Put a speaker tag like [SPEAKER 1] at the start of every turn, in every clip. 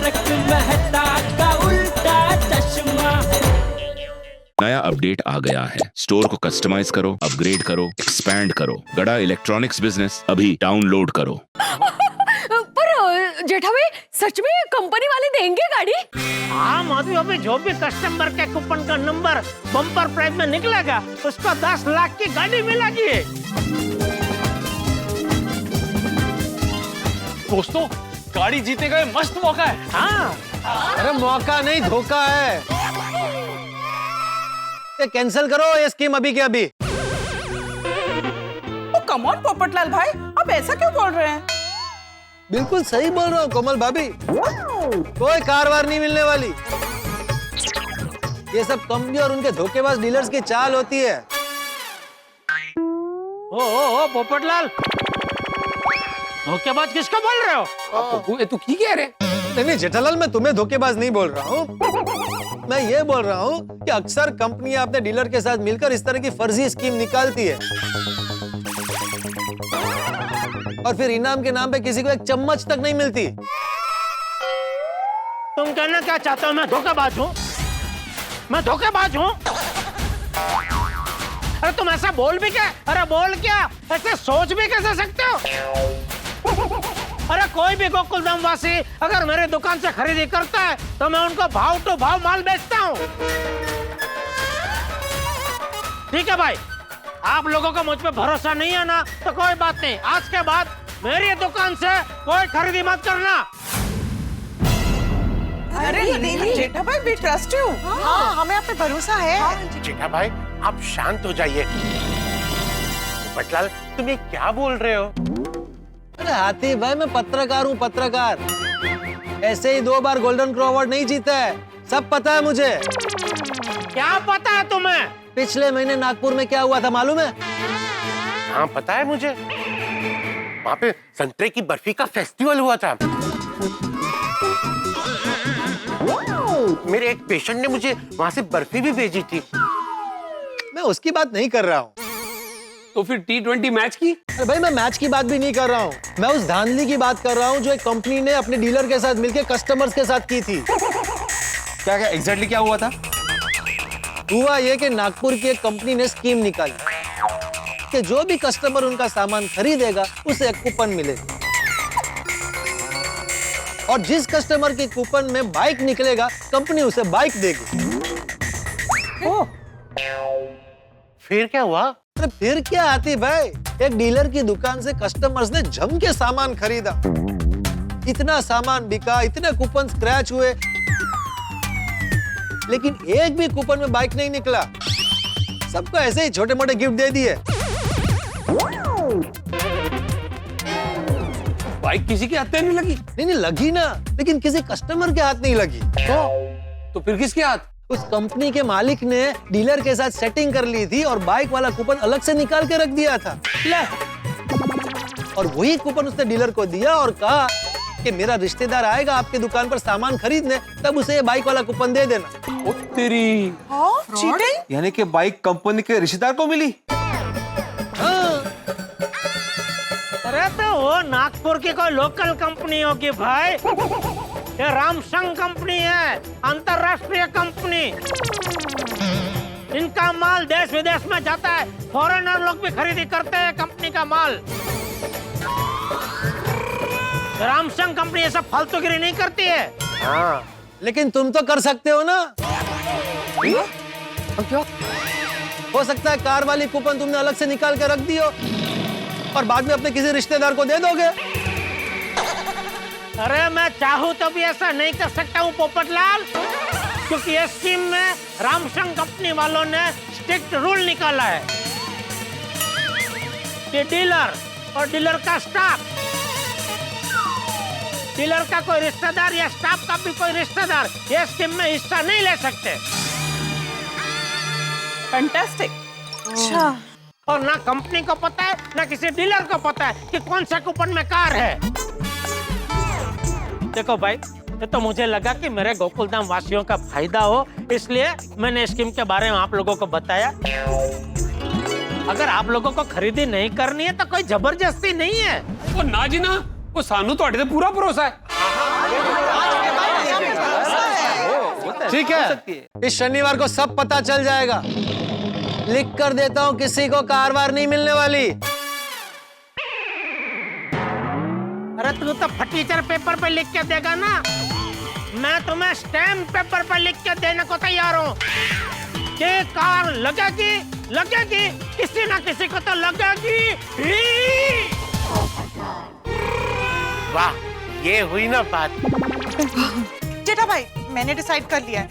[SPEAKER 1] तारक मेहता का उल्टा चश्मा।
[SPEAKER 2] नया अपडेट आ गया है। स्टोर को कस्टमाइज करो, अपग्रेड करो, एक्सपैंड करो। गड़ा इलेक्ट्रॉनिक्स बिजनेस अभी डाउनलोड करो।
[SPEAKER 3] पर जेठा भाई, सच में कंपनी वाले देंगे गाड़ी?
[SPEAKER 4] हाँ मोदी, अभी जो भी कस्टमर के कूपन का नंबर बम्पर प्राइस में निकलेगा उसको 10 लाख की गाड़ी मिलेगी।
[SPEAKER 5] दोस्तों, गाड़ी जीते गए मस्त मौका है।
[SPEAKER 4] हाँ,
[SPEAKER 6] अरे मौका नहीं, धोखा है। ये कैंसिल करो ये स्कीम अभी के अभी।
[SPEAKER 7] कम ऑन पोपटलाल भाई, आप ऐसा क्यों बोल रहे हैं?
[SPEAKER 6] बिल्कुल सही बोल रहा हूँ कोमल भाभी, कोई कारवार नहीं मिलने वाली। ये सब कंपनी और उनके धोखेबाज डीलर्स की चाल होती है।
[SPEAKER 4] ओ पोपटलाल, धोखेबाज किसको बोल रहे हो?
[SPEAKER 5] तू की कह रहे?
[SPEAKER 6] नहीं जेठालाल, मैं तुम्हें धोखेबाज नहीं बोल रहा हूँ। मैं ये बोल रहा हूँ कि अक्सर कंपनियां अपने डीलर के साथ मिलकर इस तरह की फर्जी स्कीम निकालती है और फिर इनाम के नाम पे किसी को एक चम्मच तक नहीं मिलती।
[SPEAKER 4] तुम कहना क्या चाहते हो? मैं धोखेबाज हूँ? मैं धोखेबाज हूँ? अरे तुम ऐसा बोल भी क्या? अरे बोल क्या, ऐसे सोच भी कैसे सकते हो? अरे कोई भी गोकुलधाम वासी अगर मेरे दुकान से खरीदी करता है तो मैं उनको भाव टू भाव माल बेचता हूँ। ठीक है भाई, आप लोगों को मुझ पे भरोसा नहीं है ना, तो कोई बात नहीं, आज के बाद मेरी दुकान से कोई खरीदी मत करना।
[SPEAKER 7] अरे नहीं जेठा भाई, वी ट्रस्ट यू। हाँ, हमें आप पे भरोसा है।
[SPEAKER 8] जेठा भाई, आप शांत हो जाइए। पटलाल, तुम ये क्या बोल रहे हो?
[SPEAKER 6] अरे हाथी भाई, मैं पत्रकार हूँ, पत्रकार। ऐसे ही 2 बार गोल्डन क्रो अवार्ड नहीं जीता है, सब पता है मुझे।
[SPEAKER 4] क्या पता है तुम्हें?
[SPEAKER 6] पिछले महीने नागपुर में क्या हुआ था मालूम है?
[SPEAKER 8] हाँ पता है मुझे, वहाँ पे संतरे की बर्फी का फेस्टिवल हुआ था। मेरे एक पेशेंट ने मुझे वहाँ से बर्फी भी भेजी थी।
[SPEAKER 6] मैं उसकी बात नहीं कर रहा हूँ।
[SPEAKER 5] तो फिर T20 मैच की?
[SPEAKER 6] अरे भाई, मैं मैच की बात भी नहीं कर रहा हूँ, मैं उस धांधली की बात कर रहा हूँ जो एक कंपनी ने अपने डीलर के साथ मिलकर कस्टमर्स के साथ की थी।
[SPEAKER 5] क्या एग्जैक्टली क्या हुआ था?
[SPEAKER 6] हुआ ये कि नागपुर की एक कंपनी ने स्कीम निकाली कि जो भी कस्टमर उनका सामान खरीदेगा उसे एक कूपन मिलेगा, और जिस कस्टमर के कूपन में बाइक निकलेगा कंपनी उसे बाइक देगी।
[SPEAKER 8] फिर क्या हुआ?
[SPEAKER 6] अरे फिर क्या आती भाई, एक डीलर की दुकान से कस्टमर्स ने जम के सामान खरीदा, इतना सामान बिका, इतने कूपन स्क्रैच हुए, लेकिन एक भी कूपन में बाइक नहीं निकला। सबको ऐसे ही छोटे मोटे गिफ्ट दे दिए।
[SPEAKER 5] बाइक किसी के हाथ में नहीं लगी?
[SPEAKER 6] नहीं लगी ना, लेकिन किसी कस्टमर के हाथ नहीं लगी।
[SPEAKER 5] तो फिर किसके हाथ?
[SPEAKER 6] उस कंपनी के मालिक ने डीलर के साथ सेटिंग कर ली थी और बाइक वाला कूपन अलग से निकाल के रख दिया था। और वही कूपन उसने डीलर को दिया और कहा कि मेरा रिश्तेदार आएगा आपके दुकान पर सामान खरीदने, तब उसे ये बाइक वाला कूपन दे देना।
[SPEAKER 5] ओ तेरी,
[SPEAKER 7] चीटिंग?
[SPEAKER 5] यानी कि बाइक कंपनी के रिश्तेदार को मिली?
[SPEAKER 6] हाँ।
[SPEAKER 4] अरे तो वो नागपुर की कोई लोकल कंपनी होगी भाई, ये रामसंग कंपनी है, अंतरराष्ट्रीय कंपनी। इनका माल देश विदेश में जाता है, फॉरेनर लोग भी खरीदी करते हैं कंपनी का माल। रामसंग कंपनी ये सब फालतूगिरी नहीं करती है।
[SPEAKER 8] हाँ,
[SPEAKER 6] लेकिन तुम तो कर सकते हो ना।
[SPEAKER 5] क्या?
[SPEAKER 6] हो सकता है कार वाली कूपन तुमने अलग से निकाल के रख दी हो और बाद में अपने किसी रिश्तेदार को दे दोगे।
[SPEAKER 4] अरे मैं चाहूँ तो भी ऐसा नहीं कर सकता हूँ पोपटलाल, क्योंकि इस स्कीम में रामसंग कंपनी वालों ने स्ट्रिक्ट रूल निकाला है कि डीलर और डीलर का स्टाफ, डीलर का कोई रिश्तेदार या स्टाफ का भी कोई रिश्तेदार ये स्कीम में हिस्सा नहीं ले सकते।
[SPEAKER 7] फैंटास्टिक। अच्छा,
[SPEAKER 4] और ना कंपनी को पता है ना किसी डीलर को पता है कि कौन सा कूपन में कार है। देखो भाई, ये तो मुझे लगा कि मेरे गोकुलधाम वासियों का फायदा हो, इसलिए मैंने स्कीम के बारे में आप लोगों को बताया। अगर आप लोगों को खरीदी नहीं करनी है तो कोई जबरदस्ती नहीं है।
[SPEAKER 5] वो ना जी ना, वो सानू तो पूरा भरोसा है।
[SPEAKER 6] ठीक है, इस शनिवार को सब पता चल जाएगा। लिख कर देता हूँ, किसी को कार वार नहीं मिलने वाली।
[SPEAKER 4] अरे तू तो फटीचर पेपर पे लिख के देगा ना, मैं तुम्हें स्टैम्प पेपर पर लिख के देने को तैयार हूँ कि कार लगेगी लगेगी, किसी ना किसी को तो लगेगी ही। वाह, ये हुई ना बात।
[SPEAKER 7] जेठा भाई, मैंने डिसाइड कर लिया है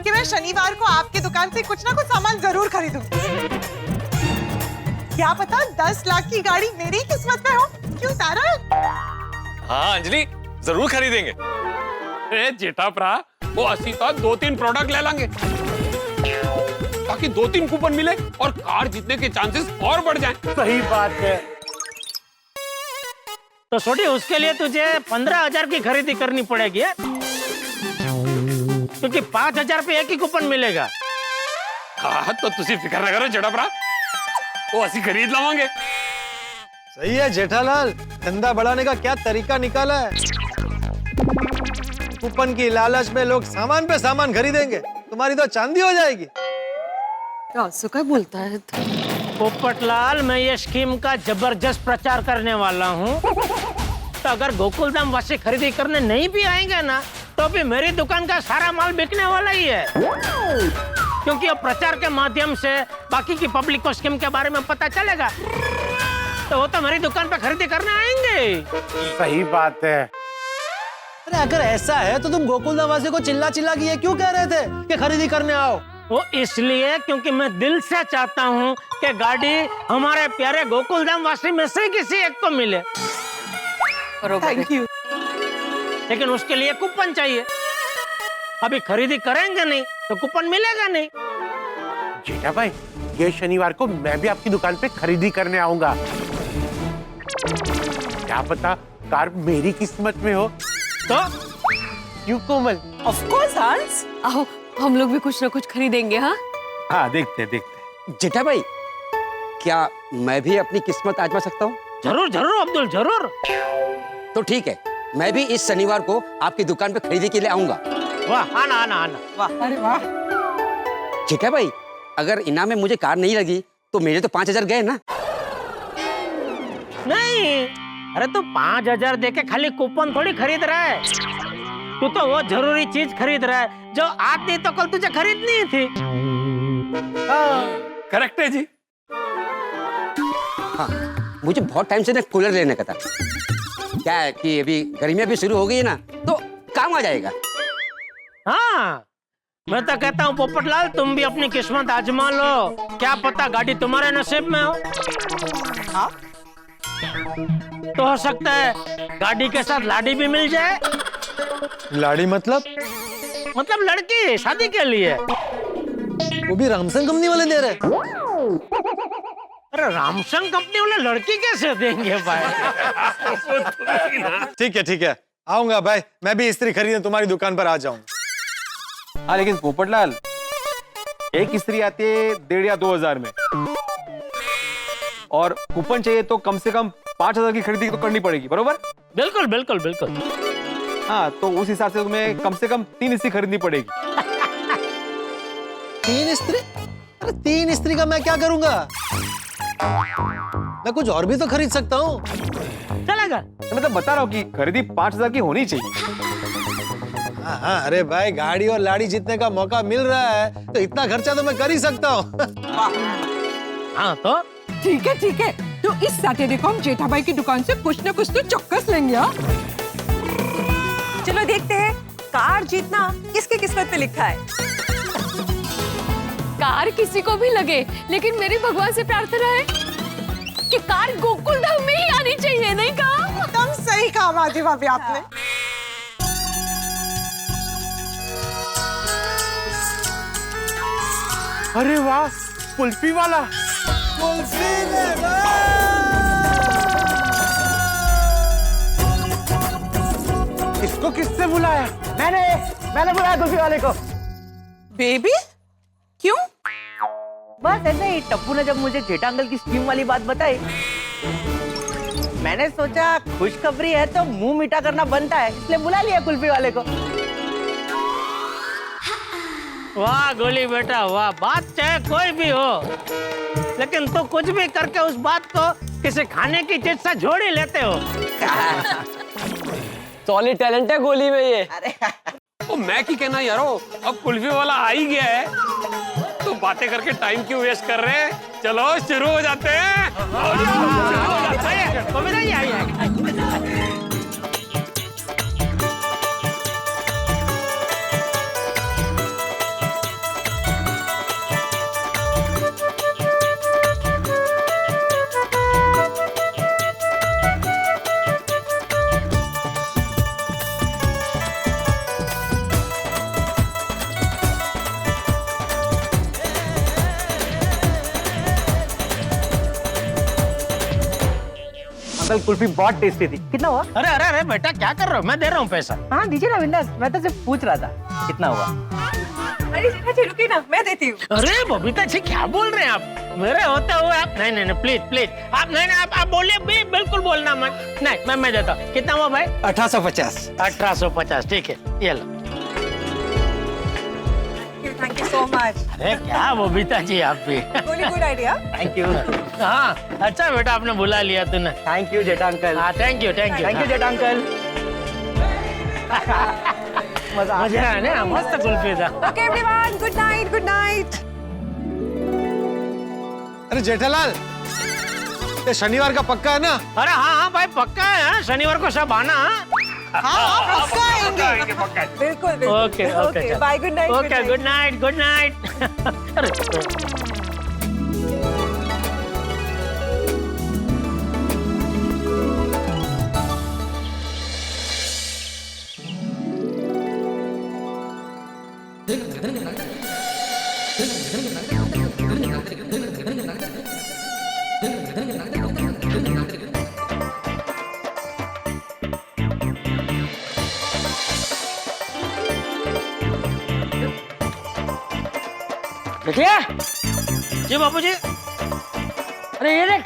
[SPEAKER 7] कि मैं शनिवार को आपकी दुकान से कुछ ना कुछ सामान जरूर खरीदूंगी। क्या पता 10 लाख की गाड़ी मेरी किस्मत में हो। क्यों तारा?
[SPEAKER 5] हाँ अंजलि, जरूर खरीदेंगे।
[SPEAKER 9] जेठा भरा, वो 80 का 2-3 प्रोडक्ट ले लेंगे ताकि 2-3 कूपन मिले और कार जीतने के चांसेस और बढ़ जाएं।
[SPEAKER 8] सही बात है।
[SPEAKER 4] तो छोटी, उसके लिए तुझे 15,000 की खरीदी करनी पड़ेगी है? क्योंकि 5,000 पे एक ही कूपन मिलेगा।
[SPEAKER 9] हाँ, तो तुसी फिक्र ना करो जेठा भरा, वो 80 खरीद लवांगे।
[SPEAKER 6] सही है जेठालाल, धंधा बढ़ाने का क्या तरीका निकाला है। कूपन की लालच में लोग सामान पे सामान खरीदेंगे, तुम्हारी तो चांदी हो जाएगी।
[SPEAKER 3] क्या बोलता है?
[SPEAKER 4] पोपटलाल, मैं ये स्कीम का जबरदस्त प्रचार करने वाला हूँ। तो अगर गोकुलधाम वासी खरीदी करने नहीं भी आएंगे ना, तो भी मेरी दुकान का सारा माल बिकने वाला ही है। क्योंकि अब प्रचार के माध्यम से बाकी की पब्लिक को स्कीम के बारे में पता चलेगा, तो वो तो मेरी दुकान पे खरीदी करने आएंगे।
[SPEAKER 8] सही बात है।
[SPEAKER 6] अरे अगर ऐसा है तो तुम गोकुलधाम वासी को चिल्ला चिल्ला के ये क्यों कह रहे थे कि खरीदी करने आओ?
[SPEAKER 4] वो इसलिए क्योंकि मैं दिल से चाहता हूँ कि गाड़ी हमारे प्यारे गोकुलधाम वासी में से किसी एक को मिले।
[SPEAKER 7] Thank you.
[SPEAKER 4] लेकिन उसके लिए कूपन चाहिए। अभी खरीदी करेंगे नहीं तो कूपन मिलेगा नहीं।
[SPEAKER 8] जेठा भाई, ये शनिवार को मैं भी आपकी दुकान पे खरीदी करने आऊंगा। क्या पता कार मेरी किस्मत में हो।
[SPEAKER 4] तो
[SPEAKER 8] क्यों कोमल?
[SPEAKER 3] ऑफ कोर्स हंस, आओ हम लोग भी कुछ ना कुछ खरीदेंगे। हाँ
[SPEAKER 8] हाँ, देखते देखते।
[SPEAKER 10] जेठा भाई, क्या मैं भी अपनी किस्मत आजमा सकता हूँ?
[SPEAKER 4] जरूर जरूर अब्दुल, जरूर।
[SPEAKER 10] तो ठीक है, मैं भी इस शनिवार को आपकी दुकान पे खरीदी के लिए आऊंगा।
[SPEAKER 4] वाह, आना आना आना।
[SPEAKER 7] वाह, अरे वाह।
[SPEAKER 10] जेठा भाई, अगर इनाम में मुझे कार नहीं लगी तो मेरे तो 5,000 गए ना।
[SPEAKER 4] नहीं, अरे तू 5,000 देके खाली कूपन थोड़ी खरीद रहा है। तू तो वो जरूरी चीज खरीद रहा है जो आज नहीं तो कल तुझे खरीदनी थी।
[SPEAKER 9] करेक्ट है जी।
[SPEAKER 10] हाँ, मुझे बहुत टाइम से ना कूलर लेने का था। क्या है कि अभी गर्मियां भी शुरू हो गई है ना, तो काम आ जाएगा।
[SPEAKER 4] हाँ, मैं तो कहता हूँ पोपटलाल, तुम भी अपनी किस्मत आजमा लो। क्या पता गाड़ी तुम्हारे नसीब में हो।
[SPEAKER 7] हाँ?
[SPEAKER 4] तो हो सकता है गाड़ी के साथ लाड़ी भी मिल जाए।
[SPEAKER 6] लाड़ी मतलब
[SPEAKER 4] लड़की शादी के लिए।
[SPEAKER 6] वो भी रामसन कंपनी वाले दे रहे?
[SPEAKER 4] अरे रामसन कंपनी वाले लड़की कैसे देंगे भाई?
[SPEAKER 6] ठीक है, आऊंगा भाई। मैं भी इस्त्री खरीदने तुम्हारी दुकान पर आ जाऊंगा।
[SPEAKER 5] हाँ लेकिन पोपटलाल, एक इस्त्री आती है 1,500 या 2,000 में, और कूपन चाहिए तो कम से कम 5,000 की खरीदी तो करनी पड़ेगी, बरोबर?
[SPEAKER 4] बिल्कुल बिल्कुल बिल्कुल।
[SPEAKER 5] हाँ, तो उस हिसाब से तुम्हें कम से कम 3 इस्त्री खरीदनी पड़ेगी।
[SPEAKER 6] 3 इस्त्री? अरे 3 इस्त्री का मैं क्या करूंगा? मैं कुछ और भी तो खरीद सकता हूँ।
[SPEAKER 4] चलेगा।
[SPEAKER 5] मैं तो बता रहा हूँ कि खरीदी 5,000 की होनी चाहिए।
[SPEAKER 6] हाँ, अरे भाई, गाड़ी और लाड़ी जीतने का मौका मिल रहा है तो इतना खर्चा तो मैं कर ही सकता हूँ।
[SPEAKER 4] हाँ तो
[SPEAKER 7] ठीक है। तो इस सैटरडे को हम जेठा भाई की दुकान से कुछ ना कुछ तो चौक्कस लेंगे। हाँ? चलो देखते हैं कार जीतना किसकी किस्मत पे लिखा है।
[SPEAKER 3] कार किसी को भी लगे, लेकिन मेरी भगवान से प्रार्थना है कि कार गोकुलधाम में ही आनी चाहिए। नहीं कहा?
[SPEAKER 7] एकदम सही कहा माजी भाभी आपने।
[SPEAKER 8] अरे वाह, कुल्फी वाला। इसको किसने बुलाया?
[SPEAKER 4] मैंने बुलाया कुल्फी वाले को।
[SPEAKER 7] बेबी, क्यों?
[SPEAKER 11] बस ऐसे ही टप्पू ने जब मुझे जेठा अंकल की स्कीम वाली बात बताई, मैंने सोचा खुशखबरी है तो मुंह मीठा करना बनता है, इसलिए बुला लिया कुल्फी वाले को।
[SPEAKER 4] वाह गोली बेटा वाह, बात चाहे कोई भी हो, लेकिन तो कुछ भी करके उस बात को किसी खाने की चीज से जोड़ ही लेते हो।
[SPEAKER 11] सॉलिड टैलेंट है गोली में ये।
[SPEAKER 9] तो मैं की कहना यारो, अब कुल्फी वाला आ ही गया है, तो बातें करके टाइम क्यों वेस्ट कर रहे हैं? चलो शुरू हो जाते हैं।
[SPEAKER 11] अंकल कुल्फी बहुत टेस्टी थी। कितना हुआ?
[SPEAKER 4] अरे अरे अरे बेटा क्या कर रहे हो? मैं दे रहा हूँ पैसा।
[SPEAKER 11] हाँ दीजिए ना बिंदास, मैं तो सिर्फ पूछ रहा था कितना हुआ।
[SPEAKER 7] अरे जेठा जी रुकिए ना, मैं देती हूँ।
[SPEAKER 4] अरे बबीता जी क्या बोल रहे हैं आप? मेरे होते हुए आप नहीं नहीं नहीं प्लीज प्लीज आप नहीं नहीं आप बोलिए भी, बिल्कुल बोलना मत। नहीं मैं देता हूँ। कितना हुआ भाई?
[SPEAKER 11] 1850।
[SPEAKER 4] 1850 ठीक है, ये लो।
[SPEAKER 7] Thank you so much.
[SPEAKER 4] अरे क्या बबीता जी आप भी।
[SPEAKER 7] Good idea.
[SPEAKER 11] Thank you.
[SPEAKER 4] हाँ अच्छा बेटा आपने बुला लिया तूने।
[SPEAKER 11] Thank you Jetha uncle.
[SPEAKER 4] हाँ thank you thank you
[SPEAKER 11] thank you Jetha uncle.
[SPEAKER 4] मजा आया ना, मस्त कुल्फी था।
[SPEAKER 7] Okay everyone, good night good night.
[SPEAKER 6] अरे जेठालाल, ये शनिवार का पक्का है ना?
[SPEAKER 4] अरे हाँ हाँ भाई पक्का है, हाँ? शनिवार को सब आना।
[SPEAKER 7] हाँ पक्का आएंगे। बिल्कुल बिल्कुल।
[SPEAKER 4] Okay okay
[SPEAKER 7] bye, good night.
[SPEAKER 4] Okay good night good night. अरे
[SPEAKER 11] देखिए
[SPEAKER 4] जी बाबू जी।
[SPEAKER 11] अरे ये देख,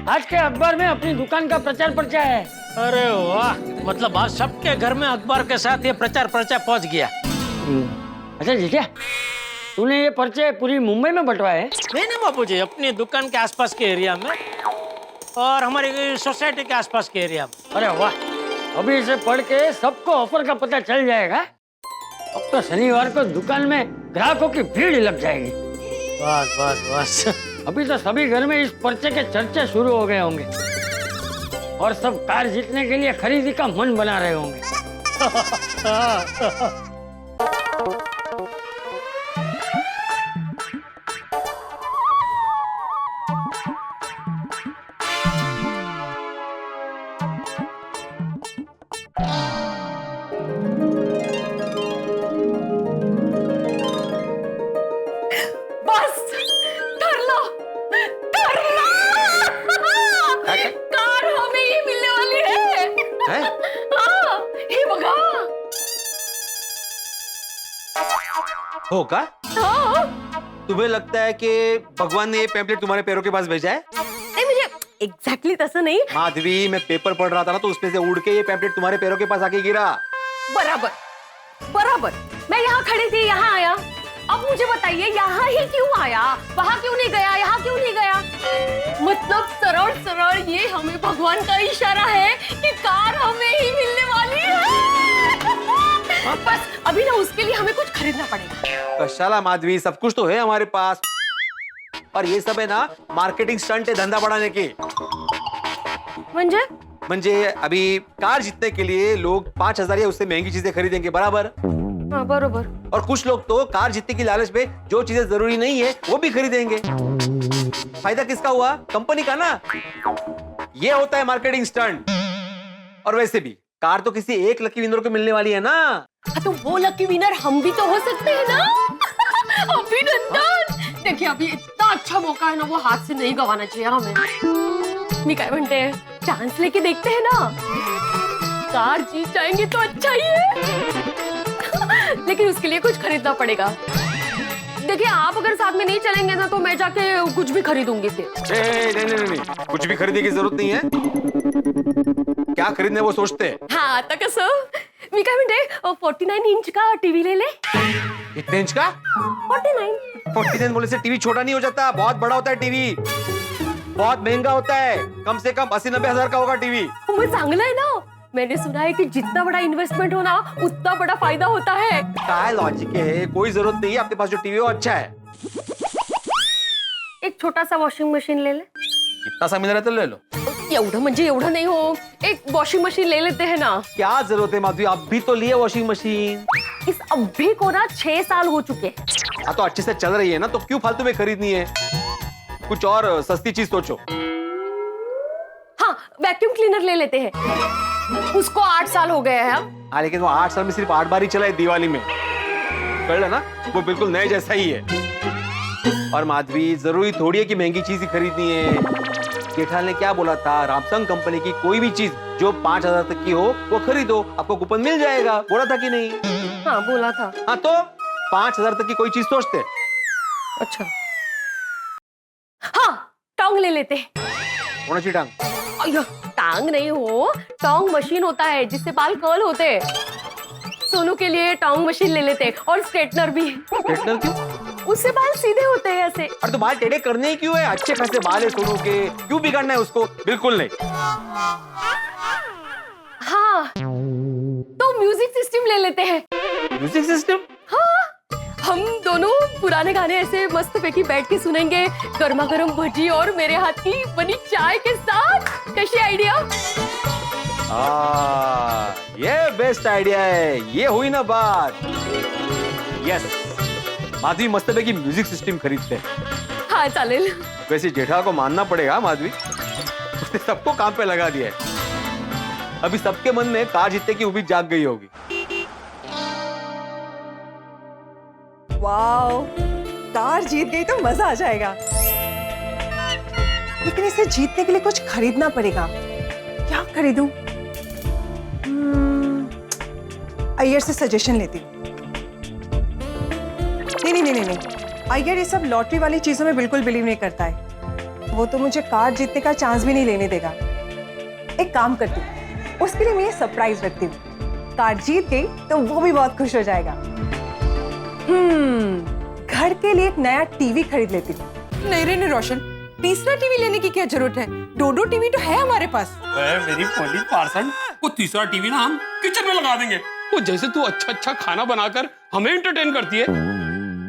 [SPEAKER 11] आज के अखबार में अपनी दुकान का प्रचार प्रचार है।
[SPEAKER 4] अरे वाह, मतलब आज सबके घर में अखबार के साथ ये प्रचार प्रचार पहुंच गया।
[SPEAKER 11] अच्छा जीजा, तूने ये पर्चे पूरी मुंबई में बंटवाए?
[SPEAKER 4] नहीं नहीं बाबू जी, अपनी दुकान के आसपास के एरिया में और हमारी सोसाइटी के आसपास के एरिया में।
[SPEAKER 11] अरे वाह, अभी इसे पढ़ के सबको ऑफर का पता चल जाएगा। अब तो शनिवार को दुकान में ग्राहकों की भीड़ लग जाएगी।
[SPEAKER 4] बस बस बस।
[SPEAKER 11] अभी तो सभी घर में इस पर्चे के चर्चे शुरू हो गए होंगे और सब कार जीतने के लिए खरीदी का मन बना रहे होंगे।
[SPEAKER 5] हो का? तुम्हें लगता है कि भगवान ने ये पैम्पलेट तुम्हारे पैरों के पास भेजा है?
[SPEAKER 3] नहीं मुझे एग्जैक्टली तसं नहीं।
[SPEAKER 5] माधवी, मैं पेपर पढ़ रहा था ना, तो उसमें से उड़ के ये पैम्पलेट तुम्हारे पैरों के पास आके गिरा।
[SPEAKER 3] बराबर बराबर, मैं यहाँ खड़ी थी, यहाँ आया। अब मुझे बताइए यहाँ ही क्यों आया, वहाँ क्यों नहीं गया, यहाँ क्यों नहीं गया? मतलब सरल सरल ये हमें भगवान का इशारा है कि कार हमें ही मिलने वाली है। बस अभी ना उसके लिए हमें कुछ खरीदना पड़ेगा।
[SPEAKER 5] कशाला माधवी, सब कुछ तो है हमारे पास, और ये सब है ना मार्केटिंग स्टंट है, धंधा बढ़ाने के। म्हणजे अभी कार जीतने के लिए लोग 5,000 या उससे महंगी चीजें खरीदेंगे, बराबर?
[SPEAKER 3] हाँ बरोबर।
[SPEAKER 5] और कुछ लोग तो कार जीतने की लालच में जो चीजें जरूरी नहीं है वो भी खरीदेंगे। फायदा किसका हुआ? कंपनी का ना। ये होता है मार्केटिंग स्टंट। और वैसे भी कार तो किसी एक लकी विनर को मिलने वाली है ना।
[SPEAKER 3] तो वो लकी विनर हम भी तो हो सकते हैं ना। अभिनंदन। देखिए अभी इतना अच्छा मौका है ना, वो हाथ से नहीं गंवाना चाहिए हमें। मी काय म्हणते हैं, चांस लेके देखते हैं ना, कार जीत जाएंगे तो अच्छा ही है। लेकिन उसके लिए कुछ खरीदना पड़ेगा। देखिए आप अगर साथ में नहीं चलेंगे ना, तो मैं जाके कुछ भी खरीदूंगी फिर।
[SPEAKER 5] नहीं, कुछ भी खरीदने की जरूरत नहीं है। क्या खरीदने वो सोचते हैं।
[SPEAKER 3] हाँ आता कसं, मी काय म्हणते 49 इंच का टीवी ले ले।
[SPEAKER 5] कितने इंच का?
[SPEAKER 3] 49।
[SPEAKER 5] 49 बोले से टीवी छोटा नहीं हो जाता, बहुत बड़ा होता है टीवी, बहुत महंगा होता है, कम से कम 80-90 हजार का होगा टीवी।
[SPEAKER 3] वो चांगला है ना, मैंने सुना है कि जितना बड़ा इन्वेस्टमेंट हो ना उतना बड़ा फायदा होता है।
[SPEAKER 5] काय लॉजिक है, कोई जरूरत नहीं है, आपके पास जो टीवी है वो अच्छा है।
[SPEAKER 3] एक छोटा सा वॉशिंग मशीन ले ले।
[SPEAKER 5] इतना सा मिल रहा है तो ले लो।
[SPEAKER 3] एवढं म्हणजे एवढं नहीं हो, एक वॉशिंग मशीन ले लेते हैं ना।
[SPEAKER 5] क्या जरूरत है माधवी, आप भी तो लिए वॉशिंग मशीन।
[SPEAKER 3] इस अभी को ना 6 साल हो चुके।
[SPEAKER 5] हाँ तो अच्छे से चल रही है ना, तो क्यों फालतू में खरीदनी है, कुछ और सस्ती चीज सोचो।
[SPEAKER 3] हाँ वैक्यूम क्लीनर ले लेते हैं, उसको 8 साल हो गए हैं अब।
[SPEAKER 5] हाँ लेकिन वो 8 साल में सिर्फ 8 बार ही चला है दिवाली में, कर ना, वो बिल्कुल नए जैसा ही है। और माधवी जरूरी थोड़ी है कि महंगी चीज ही खरीदनी है। जेठाल ने क्या बोला था, रामसंग कंपनी की कोई भी चीज जो 5000 तक की हो वो खरीदो, आपको कूपन मिल जाएगा, बोला था कि नहीं?
[SPEAKER 3] हाँ बोला था।
[SPEAKER 5] हाँ तो 5000 तक की कोई चीज सोचते।
[SPEAKER 3] अच्छा हाँ टोंग ले लेते हैं।
[SPEAKER 5] कौन-सी टांग?
[SPEAKER 3] अय्यो, टांग नहीं हो, टोंग मशीन होता है जिससे बाल कर्ल होते हैं। सोनू के लिए टोंग मशीन ले लेते हैं, और स्ट्रेटनर भी।
[SPEAKER 5] स्ट्रेटनर क्यों?
[SPEAKER 3] उससे बाल सीधे होते हैं ऐसे।
[SPEAKER 5] अरे तो बाल टेढ़े करने ही क्यों है, अच्छे खासे बाल है सोनू के, क्यों बिगाड़ना है उसको? बिल्कुल नहीं।
[SPEAKER 3] हाँ तो म्यूजिक सिस्टम ले लेते हैं।
[SPEAKER 5] Music system?
[SPEAKER 3] हाँ हम दोनों पुराने गाने ऐसे मस्त पैकी बैठ के सुनेंगे, गर्मा गर्म भजी और मेरे हाथ की बनी चाय के साथ। कैसी आइडिया?
[SPEAKER 5] ये बेस्ट आइडिया है, ये हुई ना बात। यस, माधवी मस्त पैकी म्यूजिक सिस्टम खरीदते हैं।
[SPEAKER 3] हाँ चालेल।
[SPEAKER 5] वैसे जेठा को मानना पड़ेगा माधवी, उसने सबको काम पे लगा दिया है। अभी सबके मन में कार जीतने की उम्मीद जाग गई होगी।
[SPEAKER 7] वाओ, कार जीत गई तो मजा आ जाएगा, लेकिन इसे जीतने के लिए कुछ खरीदना पड़ेगा। क्या खरीदूं? अय्यर से सजेशन लेती हूँ। नहीं, अय्यर ये सब लॉटरी वाली चीजों में बिल्कुल बिलीव नहीं करता है। वो तो मुझे कार जीतने का चांस भी नहीं लेने देगा। एक काम करती हूँ, उसके लिए मैं ये सरप्राइज रखती हूँ। कार जीत गई तो वो भी बहुत खुश हो जाएगा। घर के लिए एक नया टीवी खरीद लेती हूँ।
[SPEAKER 12] नहीं रोशन, तीसरा टीवी लेने की क्या जरूरत है? दो टीवी तो है हमारे पास।
[SPEAKER 9] मेरी पोली पार्सन, वो तीसरा टीवी ना हम किचन में लगा देंगे। वो जैसे तू अच्छा खाना बनाकर हमें एंटरटेन करती है,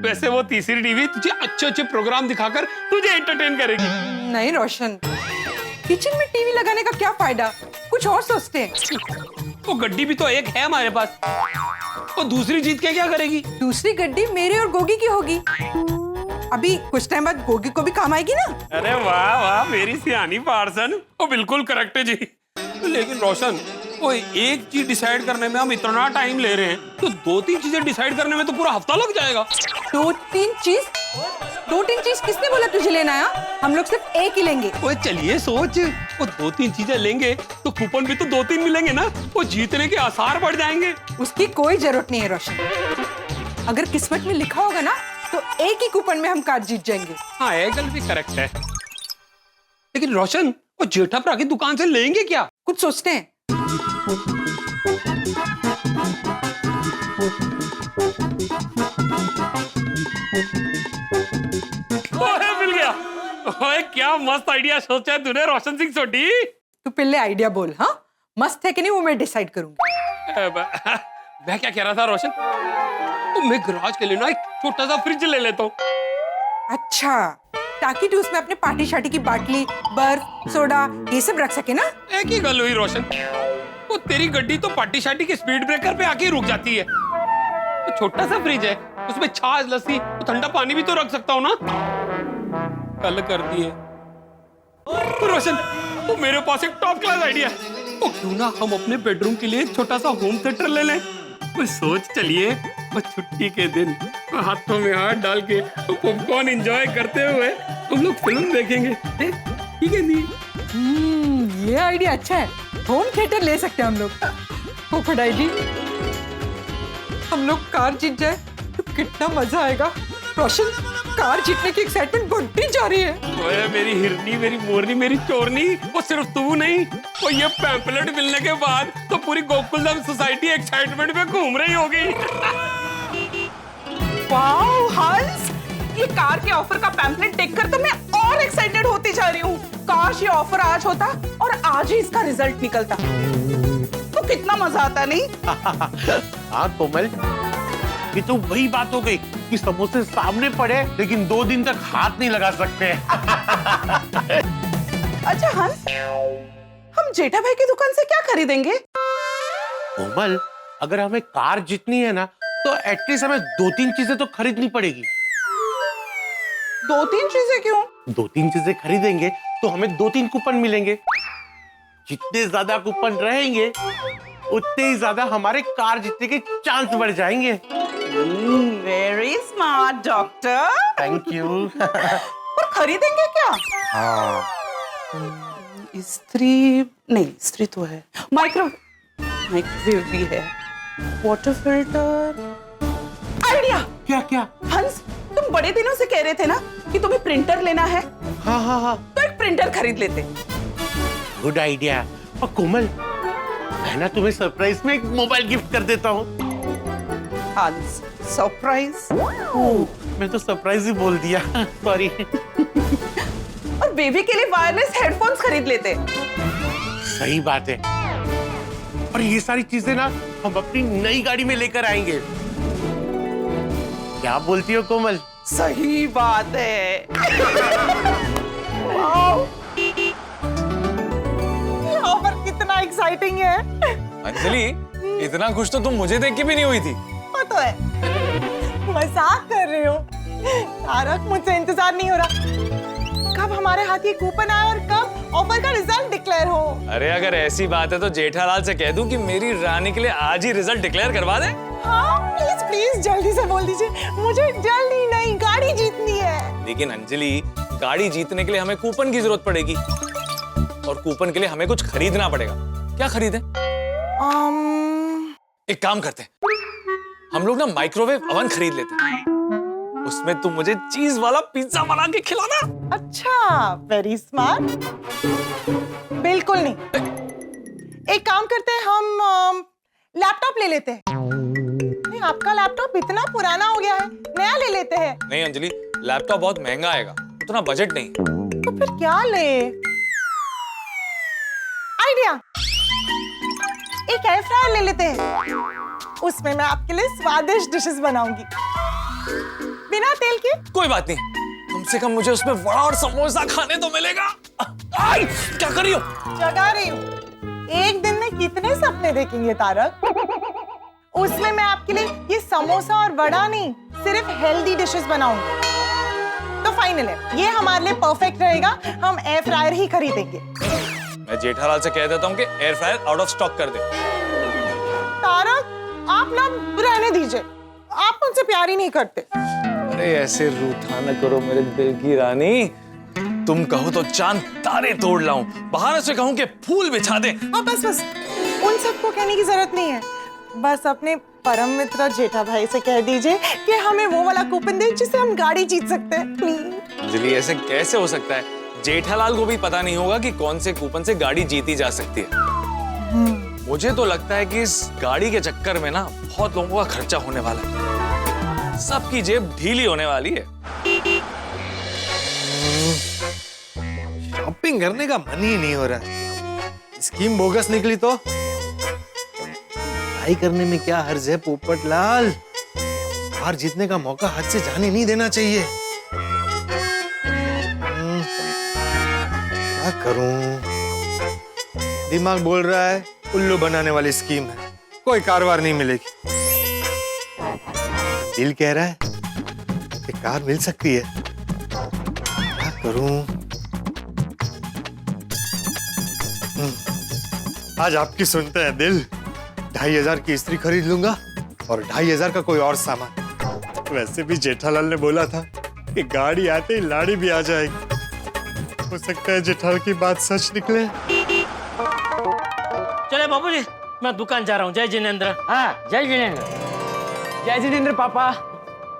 [SPEAKER 9] वैसे वो तीसरी टीवी तुझे अच्छे प्रोग्राम दिखाकर तुझे एंटरटेन करेगी।
[SPEAKER 12] नहीं रोशन, किचन में टीवी लगाने का क्या फायदा, कुछ और सोचते हैं।
[SPEAKER 9] वो गड्डी भी तो एक है हमारे पास, वो दूसरी जीत के क्या करेगी?
[SPEAKER 12] दूसरी गड्डी मेरे और गोगी की होगी। अभी कुछ टाइम बाद गोगी को भी काम आएगी ना।
[SPEAKER 9] अरे वाह मेरी सियानी पार्सन, वो बिल्कुल करेक्ट है जी। लेकिन रोशन, वो एक चीज डिसाइड करने में हम इतना टाइम ले रहे हैं, तो 2-3 चीजें डिसाइड करने में तो पूरा हफ्ता लग जाएगा।
[SPEAKER 12] 2-3 चीज किसने बोला तुझे लेना है? हम लोग सिर्फ एक ही लेंगे।
[SPEAKER 9] वो चलिए सोच, वो 2-3 चीजें लेंगे तो कूपन भी तो 2-3 मिलेंगे ना, वो जीतने के आसार बढ़ जाएंगे।
[SPEAKER 12] उसकी कोई जरूरत नहीं है रोशन, अगर किस्मत में लिखा होगा ना तो एक ही कूपन में हम कार जीत जाएंगे।
[SPEAKER 9] हाँ ये गल भी करेक्ट है। लेकिन रोशन, वो जेठाप्रा की दुकान से लेंगे क्या?
[SPEAKER 12] कुछ सोचते हैं।
[SPEAKER 9] मिल गया। ओए क्या मस्त आइडिया सोचा है तूने रोशन सिंह सोटी।
[SPEAKER 12] तू पहले आइडिया बोल। हाँ मस्त है कि नहीं वो मैं डिसाइड करूंगी।
[SPEAKER 9] मैं क्या कह रहा था रोशन, तो मैं गैराज के लिए ना एक छोटा सा फ्रिज ले लेता हूँ।
[SPEAKER 12] अच्छा, ताकि तू उसमें अपने पार्टी शार्टी की बाटली, बर्फ, सोडा ये सब रख सके ना।
[SPEAKER 9] एक ही गल हुई रोशन, वो तेरी गड्डी तो पार्टी शार्टी के स्पीड ब्रेकर पे आके रुक जाती है। तो छोटा सा फ्रिज है, उसमें छाछ, लस्सी, तो ठंडा पानी भी तो रख सकता हूँ ना। कल कर दिए रोशन, तो मेरे पास एक टॉप क्लास आइडिया है। तो क्यों ना हम अपने बेडरूम के लिए एक छोटा सा होम थिएटर ले लें। वो सोच चलिए, वो छुट्टी के दिन हाथों में हाथ डाल के पॉपकॉर्न एंजॉय करते हुए हम लोग फिल्म देखेंगे, ठीक है नहीं?
[SPEAKER 12] ये आइडिया अच्छा है, होम थिएटर ले सकते हैं हम लोग। पोपटाई जी, हम लोग कार जीत जाए तो कितना मजा आएगा। रोशन कार जीतने की एक्साइटमेंट बढ़ती जा रही है।
[SPEAKER 9] ओए मेरी हिरनी, मेरी मोरनी, मेरी चोरनी, वो सिर्फ तू नहीं, वो ये पैम्पलेट मिलने के बाद तो पूरी गोकुलधाम सोसाइटी एक्साइटमेंट में घूम रही होगी।
[SPEAKER 7] वाओ हंस, ये कार के ऑफर का पैम्पलेट देखकर तो मैं और एक्साइटेड होती जा रही हूँ। काश ये ऑफर आज होता और आज ही इसका रिजल्ट निकलता तो कितना मजा आता, नहीं?
[SPEAKER 8] हाँ कोमल, ये तो वही बात हो गई कि समोसे सामने पड़े लेकिन 2 दिन तक हाथ नहीं लगा सकते।
[SPEAKER 7] अच्छा हंस, हम जेठा भाई की दुकान से क्या खरीदेंगे?
[SPEAKER 8] कोमल, अगर हमें कार जीतनी है ना तो एटलीस्ट हमें 2-3 चीजें तो खरीदनी पड़ेगी।
[SPEAKER 7] 2-3 चीजें क्यों?
[SPEAKER 8] 2-3 चीजें खरीदेंगे तो हमें 2-3 कूपन मिलेंगे। जितने ज्यादा कूपन रहेंगे उतने ही ज्यादा हमारे कार जीतने के चांस बढ़ जाएंगे।
[SPEAKER 7] Very smart doctor.
[SPEAKER 8] Thank you.
[SPEAKER 7] और खरीदेंगे क्या?
[SPEAKER 8] हाँ,
[SPEAKER 7] इस्त्री नहीं, इस्त्री तो है, माइक्रोवेव भी है, वाटर फिल्टर। आइडिया!
[SPEAKER 8] क्या क्या?
[SPEAKER 7] हंस, तुम बड़े दिनों से कह रहे थे ना कि तुम्हें प्रिंटर लेना है।
[SPEAKER 8] हाँ हाँ हाँ,
[SPEAKER 7] तो एक प्रिंटर खरीद लेते।
[SPEAKER 8] Good idea. और कोमल, मैं ना तुम्हें सरप्राइज में एक मोबाइल गिफ्ट कर देता हूँ।
[SPEAKER 7] हंस, सरप्राइज?
[SPEAKER 8] मैं तो सरप्राइज ही बोल दिया, सॉरी।
[SPEAKER 7] और बेबी के लिए वायरलेस हेडफोन्स खरीद लेते।
[SPEAKER 8] सही बात है। और ये सारी चीजें ना हम अपनी नई गाड़ी में लेकर आएंगे। क्या बोलती हो कोमल?
[SPEAKER 7] सही बात है। वाओ, ये ऑफर कितना एक्साइटिंग है।
[SPEAKER 13] अंजलि, इतना खुश तो तुम मुझे देख के भी नहीं हुई थी।
[SPEAKER 7] वो तो है, मजाक कर रहे हो तारक, मुझसे इंतजार नहीं हो रहा कब हमारे हाथ ये कूपन आए और कब ऑफर का रिजल्ट डिक्लेयर हो।
[SPEAKER 13] अरे अगर ऐसी बात है तो जेठालाल से कह दूं कि मेरी रानी के लिए आज ही रिजल्ट डिक्लेयर करवा दे।
[SPEAKER 7] हाँ प्लीज प्लीज जल्दी से बोल दीजिए, मुझे जल्दी नहीं गाड़ी जीतनी है।
[SPEAKER 13] लेकिन अंजलि, गाड़ी जीतने के लिए हमें कूपन की जरूरत पड़ेगी और कूपन के लिए हमें कुछ खरीदना पड़ेगा। क्या खरीदें? एक काम करते हैं, हम लोग ना माइक्रोवेव ओवन खरीद लेते हैं, उसमें तुम मुझे चीज वाला पिज्जा बना के खिलाना।
[SPEAKER 7] अच्छा, वेरी स्मार्ट। बिल्कुल नहीं, एक काम करते हैं, हम लैपटॉप ले लेते हैं। नहीं, आपका लैपटॉप इतना पुराना हो गया है, नया ले लेते हैं।
[SPEAKER 13] नहीं अंजलि, लैपटॉप बहुत महंगा आएगा, उतना बजट नहीं।
[SPEAKER 7] तो फिर क्या ले? आइडिया, एक एयर फ्रायर ले लेते हैं, उसमें मैं आपके लिए स्वादिष्ट डिशेस बनाऊंगी बिना तेल के।
[SPEAKER 13] कोई बात नहीं, कम से कम मुझे उसमें वड़ा और समोसा खाने तो मिलेगा। आई, क्या कर रही हो?
[SPEAKER 7] जगा रही हूँ। एक दिन में कितने सपने देखेंगे तारक? उसमें मैं आपके लिए ये समोसा और वड़ा नहीं, सिर्फ हेल्दी डिशेस बनाऊंगी। तो फाइनल है, ये हमारे लिए परफेक्ट रहेगा, हम एयर फ्रायर ही खरीदेंगे।
[SPEAKER 13] मैं जेठालाल से कह देता हूँ कि air fryer out of stock कर दे।
[SPEAKER 7] तारक, आप ना रहने दीजिए, आप मुझसे प्यार ही नहीं करते।
[SPEAKER 13] अरे ऐसे रूठा न करो मेरे दिल की रानी, तुम कहो तो चांद तारे तोड़ लाऊं, बाहर से कहूं कि फूल बिछा दे।
[SPEAKER 7] बस बस, उन सबको कहने की जरूरत नहीं है। बस अपने परम मित्र जेठा भाई से कह दीजिए कि हमें वो वाला कूपन दे जिससे हम गाड़ी जीत सकते हैं, प्लीज।
[SPEAKER 13] अंजलि, ऐसे कैसे हो सकता है? जेठालाल को भी पता नहीं होगा कि कौन से कूपन से गाड़ी जीती जा सकती है। मुझे तो लगता है कि इस गाड़ी के चक्कर में ना बहुत लोगों का खर्चा होने वाला है, सबकी जेब ढीली होने वाली है।
[SPEAKER 6] शॉपिंग करने का मन ही नहीं हो रहा है। स्कीम बोगस निकली तो ट्राई करने में क्या हर्ज है पोपटलाल? हार जीतने का मौका हाथ से जाने नहीं देना चाहिए। क्या करूं? दिमाग बोल रहा है उल्लू बनाने वाली स्कीम है, कोई कारवार नहीं मिलेगी। दिल कह रहा है कि कार मिल सकती है, क्या करूं? आज आपकी सुनते हैं दिल। 2500 की इस्त्री खरीद लूंगा और 2500 का कोई और सामान। वैसे भी जेठालाल ने बोला था कि गाड़ी आते ही लाड़ी भी आ जाएगी। हो सकता है जेठालाल की बात सच निकले।
[SPEAKER 11] चले बाबूजी, मैं दुकान जा रहा हूँ। जय जिनेंद्र। हाँ, जय जिनेंद्र।
[SPEAKER 4] जय जिनेंद्र पापा।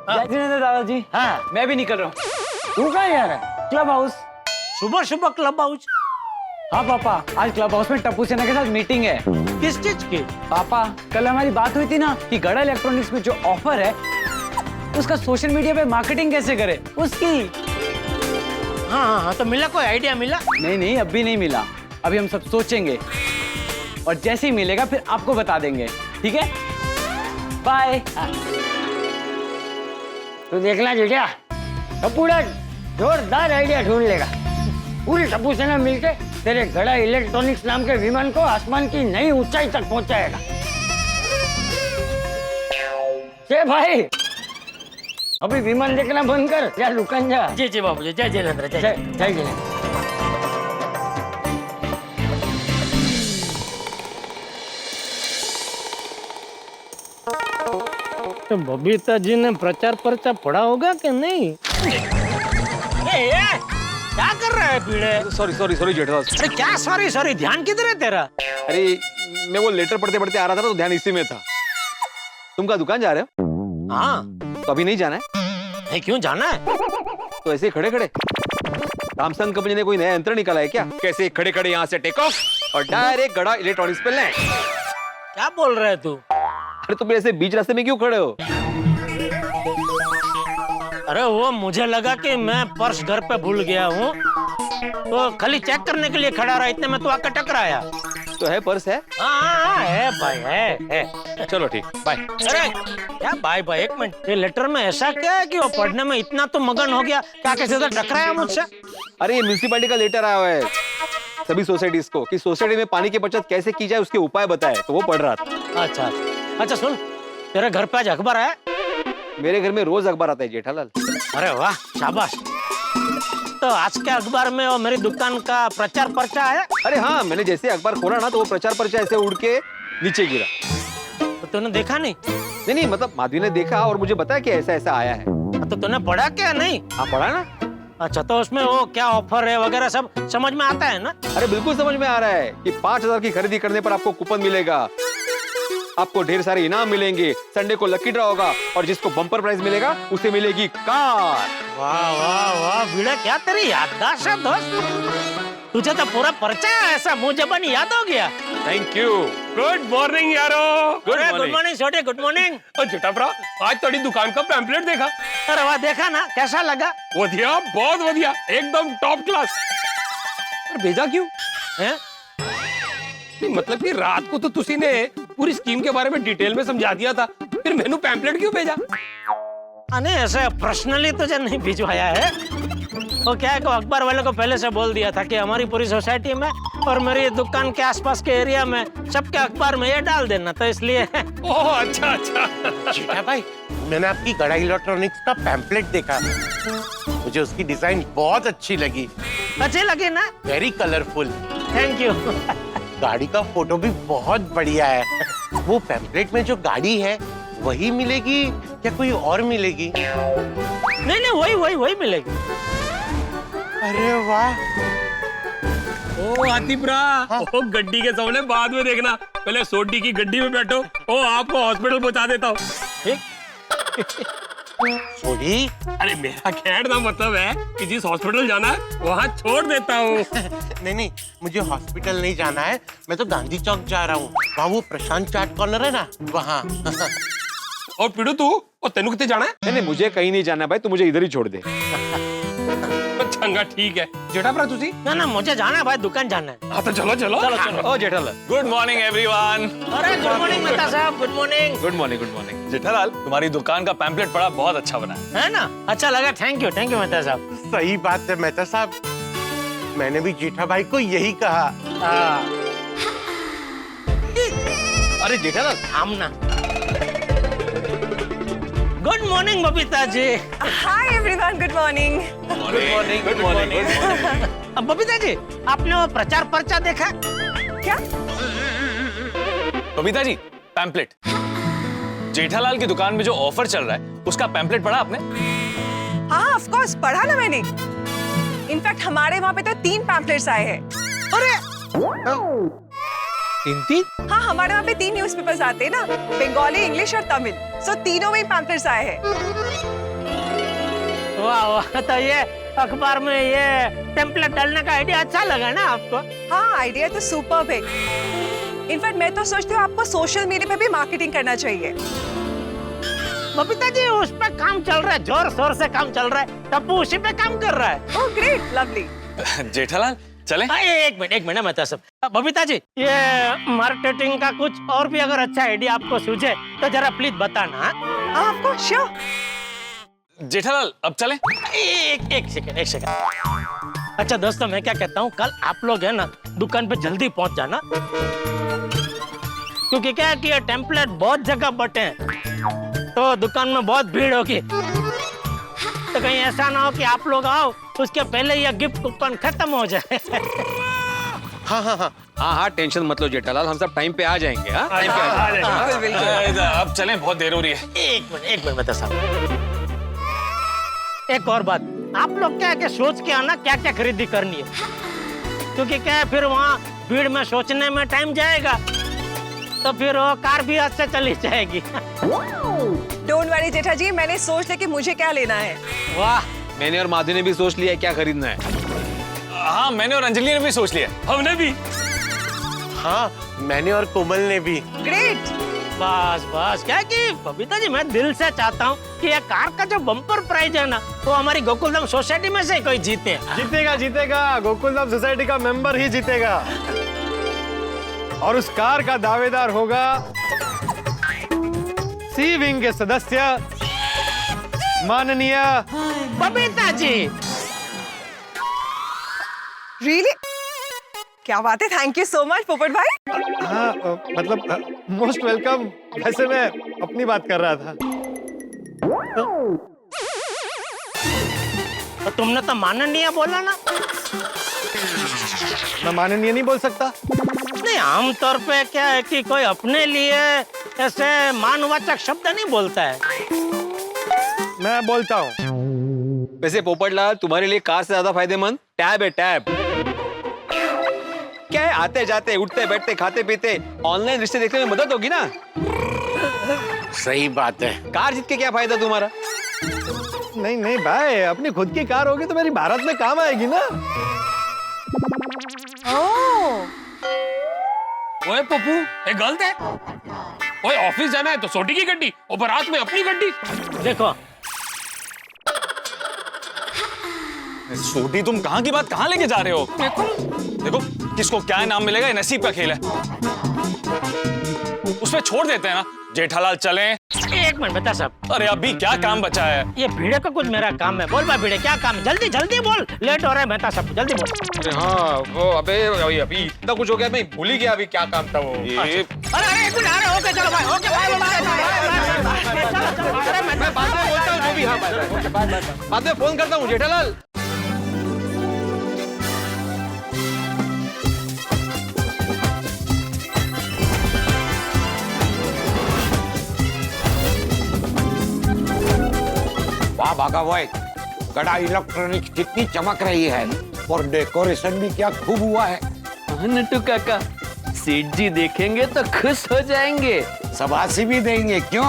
[SPEAKER 11] दादाजी। हाँ मैं भी निकल रहा हूँ। तू कहाँ जा रहा है? Club house.
[SPEAKER 4] सुबह सुबह क्लब हाउस?
[SPEAKER 11] हाँ पापा, आज क्लब हाउस में टप्पू सेना के साथ मीटिंग है।
[SPEAKER 4] किस चीज की?
[SPEAKER 11] पापा कल हमारी बात हुई थी ना कि गड़ा इलेक्ट्रॉनिक्स में जो ऑफर है उसका सोशल मीडिया पे मार्केटिंग कैसे करे उसकी।
[SPEAKER 4] हाँ, तो मिला कोई आइडिया मिला?
[SPEAKER 11] नहीं अभी नहीं मिला, अभी हम सब सोचेंगे और जैसे ही मिलेगा फिर आपको बता देंगे, ठीक है? बाय। तो देखना जीजा, पूरा जोरदार आइडिया ढूंढ लेगा। पूरी टप्पू सेना मिलके तेरे गड़ा इलेक्ट्रॉनिक्स नाम के विमान को आसमान की नई ऊंचाई तक पहुंचाएगा। जे भाई अभी विमान देखना बंद कर, जा दुकान जा।
[SPEAKER 4] जी जी बाबू जी, जय जयेंद्र, जय
[SPEAKER 11] जय।
[SPEAKER 4] तो बबीता जी ने प्रचार पर्चा पढ़ा होगा कि नहीं? क्या कर रहा है पीड़े?
[SPEAKER 5] सॉरी जेठालाल।
[SPEAKER 4] अरे क्या सॉरी, ध्यान किधर है तेरा?
[SPEAKER 5] अरे मैं वो लेटर पढ़ते पढ़ते आ रहा था तो ध्यान इसी में था। तुम क्या दुकान जा रहे हो?
[SPEAKER 4] हाँ।
[SPEAKER 5] तो अभी नहीं जाना है?
[SPEAKER 4] नहीं, क्यों जाना है?
[SPEAKER 5] तो ऐसे खड़े खड़े सैमसंग कंपनी ने कोई नया यंत्र निकाला है क्या? कैसे खड़े खड़े यहाँ से टेक ऑफ और डायरेक्ट गड़ा इलेक्ट्रॉनिक्स पे लैंड।
[SPEAKER 4] क्या बोल रहे है तू?
[SPEAKER 5] अरे तुम ऐसे बीच रास्ते में क्यों खड़े हो?
[SPEAKER 4] अरे वो मुझे लगा कि मैं पर्स घर पे भूल गया हूँ, तो खाली चेक करने के लिए खड़ा रहा, इतने में तो आकर टकराया।
[SPEAKER 5] तो है पर्स है?
[SPEAKER 4] हाँ है भाई, है।
[SPEAKER 5] चलो ठीक, बाय।
[SPEAKER 4] अरे क्या बाय, एक मिनट, ये लेटर में ऐसा क्या है कि वो पढ़ने में इतना तो मगन हो गया, क्या कैसे तो टकराया मुझसे?
[SPEAKER 5] अरे ये म्यूनिसिपैलिटी का लेटर आया हुआ है सभी सोसाइटीज को कि सोसाइटी में पानी की बचत कैसे की जाए उसके उपाय बताए, तो वो पढ़ रहा था।
[SPEAKER 4] अच्छा सुन, तेरे घर पे आज अखबार है?
[SPEAKER 5] मेरे घर में रोज अखबार आता है जेठालाल।
[SPEAKER 4] अरे वाह, शाबाश। तो आज के अखबार में वो मेरी दुकान का प्रचार पर्चा है?
[SPEAKER 5] अरे हाँ, मैंने जैसे अखबार खोला ना तो वो प्रचार पर्चा ऐसे उड़ के नीचे गिरा।
[SPEAKER 4] तो तूने देखा नहीं?
[SPEAKER 5] नहीं मतलब माधवी ने देखा और मुझे बताया कि ऐसा ऐसा आया है।
[SPEAKER 4] तो तूने पढ़ा क्या? नहीं।
[SPEAKER 5] हाँ पढ़ा ना।
[SPEAKER 4] अच्छा, तो उसमें वो क्या ऑफर है वगैरह सब समझ में आता है ना?
[SPEAKER 5] अरे बिल्कुल समझ में आ रहा है कि 5,000 की खरीदी करने पर आपको कूपन मिलेगा, आपको ढेर सारे इनाम मिलेंगे, संडे को लकी ड्रॉ होगा और जिसको बम्पर प्राइज मिलेगा उसे मिलेगी कार।
[SPEAKER 4] वाह बीड़ा, क्या तेरी याददाश्त है दोस्त। तुझे तो पूरा पर्चा ऐसा मुंह जबानी याद हो गया।
[SPEAKER 5] Thank you.
[SPEAKER 9] गुड मॉर्निंग यारो।
[SPEAKER 4] गुड मॉर्निंग छोटे, गुड मॉर्निंग।
[SPEAKER 9] और जेठा भरा, आज थोड़ी दुकान का पैम्पलेट देखा?
[SPEAKER 4] अरे वाह, देखा ना, कैसा लगा?
[SPEAKER 9] वधिया, बहुत वधिया, एकदम टॉप क्लास। पर भेजा क्यों है? मतलब कि रात को तो तुसी ने पूरी स्कीम के बारे में डिटेल में समझा दिया था, फिर मैंने पैम्पलेट क्यों भेजा?
[SPEAKER 4] नहीं, ऐसे पर्सनली तुझे नहीं भिजवाया है। वो क्या है कि अखबार वाले को पहले से बोल दिया था कि हमारी पूरी सोसाइटी में और मेरी दुकान के आसपास के एरिया में सबके अखबार में ये डाल देना, तो इसलिए।
[SPEAKER 9] ओह अच्छा।
[SPEAKER 8] जेठा भाई, मैंने आपकी गड़ा इलेक्ट्रॉनिक्स का पैम्पलेट देखा, मुझे उसकी डिजाइन बहुत अच्छी लगी।
[SPEAKER 4] अच्छी लगी ना?
[SPEAKER 8] Very colourful.
[SPEAKER 4] Thank you.
[SPEAKER 8] गाड़ी का फोटो भी बहुत बढ़िया है। वो पैम्पलेट में जो गाड़ी है वही मिलेगी या कोई और मिलेगी?
[SPEAKER 4] नहीं, वही मिलेगी।
[SPEAKER 8] अरे वाह।
[SPEAKER 9] ओ आतिपुरा, ओ गड्डी के सामने बाद में देखना, पहले सोडी की गड्डी में बैठो, ओ आपको हॉस्पिटल पहुंचा देता हूँ। ठीक?
[SPEAKER 8] सोडी?
[SPEAKER 9] अरे मेरा कहने का मतलब है कि जिस हॉस्पिटल जाना है वहाँ छोड़ देता हूँ।
[SPEAKER 8] नहीं, मुझे हॉस्पिटल नहीं जाना है, मैं तो गांधी चौक जा रहा हूँ, वहाँ वो प्रशांत चाट कॉर्नर है ना, वहाँ।
[SPEAKER 9] और पिड़ू तू, और तेनू कितने जाना है?
[SPEAKER 5] नहीं, मुझे कहीं नहीं जाना भाई, तू मुझे इधर ही छोड़ दे।
[SPEAKER 9] चंगा ठीक है। जेठा भरा तुसी?
[SPEAKER 4] ना मुझे जाना है भाई, दुकान जाना है।
[SPEAKER 9] हाँ तो चलो।
[SPEAKER 5] ओ जेठालाल।
[SPEAKER 13] Good morning everyone.
[SPEAKER 4] अरे गुड मॉर्निंग मेहता साहब, good morning.
[SPEAKER 5] Good morning.
[SPEAKER 13] Jethalal, तुम्हारी दुकान का पैम्पलेट पढ़ा, बहुत अच्छा बना
[SPEAKER 4] है ना? अच्छा लगा, थैंक यू मेहता साहब।
[SPEAKER 8] सही बात है मेहता साहब, मैंने भी जेठा भाई को यही कहा।
[SPEAKER 5] अरे जेठालाल,
[SPEAKER 4] हम ना। Good morning Babita ji.
[SPEAKER 7] Hi everyone, good morning.
[SPEAKER 5] Good morning.
[SPEAKER 4] अब बबीता जी, आपने वो प्रचार पर्चा देखा?
[SPEAKER 7] क्या?
[SPEAKER 13] बबीता जी, पैम्पलेट जेठालाल की दुकान में जो ऑफर चल रहा है उसका पैम्पलेट पढ़ा आपने?
[SPEAKER 7] हाँ ऑफ कोर्स, पढ़ा ना मैंने। इनफैक्ट हमारे वहाँ पे तो 3 पैम्पलेट्स आए हैं।
[SPEAKER 4] अरे
[SPEAKER 8] तीन?
[SPEAKER 7] हाँ, हमारे वहाँ पे 3 न्यूज़पेपर्स आते हैं ना, बंगाली, इंग्लिश और तमिल। सो तीनों में पैम्फलेट्स आए हैं।
[SPEAKER 4] वाह वाह, तो ये अखबार में ये टेम्पलेट डालने का आइडिया अच्छा लगा ना आपको?
[SPEAKER 7] हाँ, आइडिया तो सुपर्ब है। इनफैक्ट मैं तो सोचती हूँ आपको सोशल मीडिया पे भी मार्केटिंग करना चाहिए।
[SPEAKER 4] बबीता जी, उस पे काम चल रहा है, जोर शोर से काम चल रहा है। टप्पू उसी पे काम कर रहा है।
[SPEAKER 7] Oh great, lovely.
[SPEAKER 13] जेठालाल चलें?
[SPEAKER 4] एक मिनट मैं सब। बबीता जी, ये मार्केटिंग का कुछ और भी अगर अच्छा आइडिया आपको सूझे तो जरा प्लीज बताना।
[SPEAKER 7] हाँ, आपको श्योर।
[SPEAKER 13] जेठालाल अब चलें?
[SPEAKER 4] एक सेकंड। अच्छा दोस्तों, मैं क्या कहता हूँ, कल आप लोग है ना दुकान पे जल्दी पहुंच जाना, क्योंकि क्या है कि ये टेम्पलेट बहुत जगह बटे हैं, तो दुकान में बहुत भीड़ होगी। तो कहीं ऐसा ना हो कि आप लोग आओ उसके पहले ये गिफ्ट कूपन खत्म हो जाए।
[SPEAKER 5] हाँ, टेंशन मत लो जेठालाल, हम सब टाइम पे आ जाएंगे। हाँ, टाइम पे आ जाएंगे।
[SPEAKER 13] अब चलें, बहुत देर हो रही है।
[SPEAKER 4] एक मिनट बता साहब, एक और बात, आप लोग क्या क्या सोच के आना क्या क्या खरीदी करनी है, क्योंकि क्या है फिर वहाँ भीड़ में सोचने में टाइम जाएगा, तो फिर वो कार भी हाथ से चली जाएगी।
[SPEAKER 7] डोंट वरी जेठा जी, मैंने सोच लिया कि मुझे क्या लेना है।
[SPEAKER 5] वाह, मैंने और माधु ने भी सोच लिया है क्या खरीदना है।
[SPEAKER 13] हाँ, मैंने और अंजलि ने भी सोच लिया।
[SPEAKER 9] हमने भी।
[SPEAKER 8] हाँ, मैंने और कोमल ने भी।
[SPEAKER 7] ग्रेट।
[SPEAKER 4] बस क्या कि बबीता जी, मैं दिल से चाहता हूँ कि ये कार का जो बम्पर प्राइज है ना, वो हमारी गोकुलधाम सोसाइटी में से कोई जीते।
[SPEAKER 6] जीतेगा, गोकुलधाम सोसाइटी का मेंबर ही जीतेगा। और उस कार का दावेदार होगा सी विंग के सदस्य माननीय
[SPEAKER 4] बबीता जी।
[SPEAKER 7] रियली? क्या बात है, थैंक यू सो मच पोपट भाई।
[SPEAKER 6] हाँ, मतलब मोस्ट वेलकम। वैसे मैं अपनी बात कर रहा था।
[SPEAKER 4] तो तुमने तो माननीय बोला ना।
[SPEAKER 6] मैं माननीय नहीं बोल सकता।
[SPEAKER 4] नहीं, आमतौर पे क्या है कि कोई अपने लिए ऐसे मानवाचक शब्द नहीं बोलता है।
[SPEAKER 6] मैं बोलता हूँ।
[SPEAKER 5] वैसे पोपटलाल, तुम्हारे लिए कार से ज्यादा फायदेमंद टैब है, टैब। क्या है, आते जाते, उठते बैठते, खाते पीते, ऑनलाइन रिश्ते देखने में मदद होगी ना।
[SPEAKER 8] सही बात है।
[SPEAKER 5] कार जीत के क्या फायदा तुम्हारा?
[SPEAKER 6] नहीं भाई, अपनी खुद की कार होगी तो मेरी भारत में काम आएगी ना।
[SPEAKER 9] ओए पप्पू, ये गलत है। ओए ऑफिस जाना है तो सोटी की गड्डी और बारात में अपनी गड्डी।
[SPEAKER 4] देखो
[SPEAKER 13] छोटी, तुम कहाँ की बात कहाँ लेके जा रहे हो? देखो किसको क्या इनाम मिलेगा, ये नसीब का खेल है। उसमें छोड़ देते हैं ना। जेठालाल चलें?
[SPEAKER 4] एक मिनट बता साहब।
[SPEAKER 13] अरे अभी क्या काम बचा है?
[SPEAKER 4] ये भीड़े का कुछ मेरा काम है। बोल भाई भीड़े, क्या काम है? जल्दी बोल, लेट हो रहा है मेहता साहब, जल्दी बोल।
[SPEAKER 5] अरे हाँ, वो अभी इतना कुछ हो गया, मैं भूल ही गया अभी क्या काम था वो।
[SPEAKER 4] अरे एक मिनट, अरे ओके चलो भाई, ओके भाई,
[SPEAKER 5] मैं बाद में बोलता हूँ जो भी। हाँ, बाद में फोन करता हूँ जेठालाल।
[SPEAKER 10] वाह भागा भाई, गड़ा इलेक्ट्रॉनिक्स कितनी चमक रही है और डेकोरेशन भी क्या खूब हुआ है।
[SPEAKER 1] नट्टू काका, सेठ जी देखेंगे तो खुश हो जाएंगे,
[SPEAKER 10] शाबाशी भी देंगे। क्यों?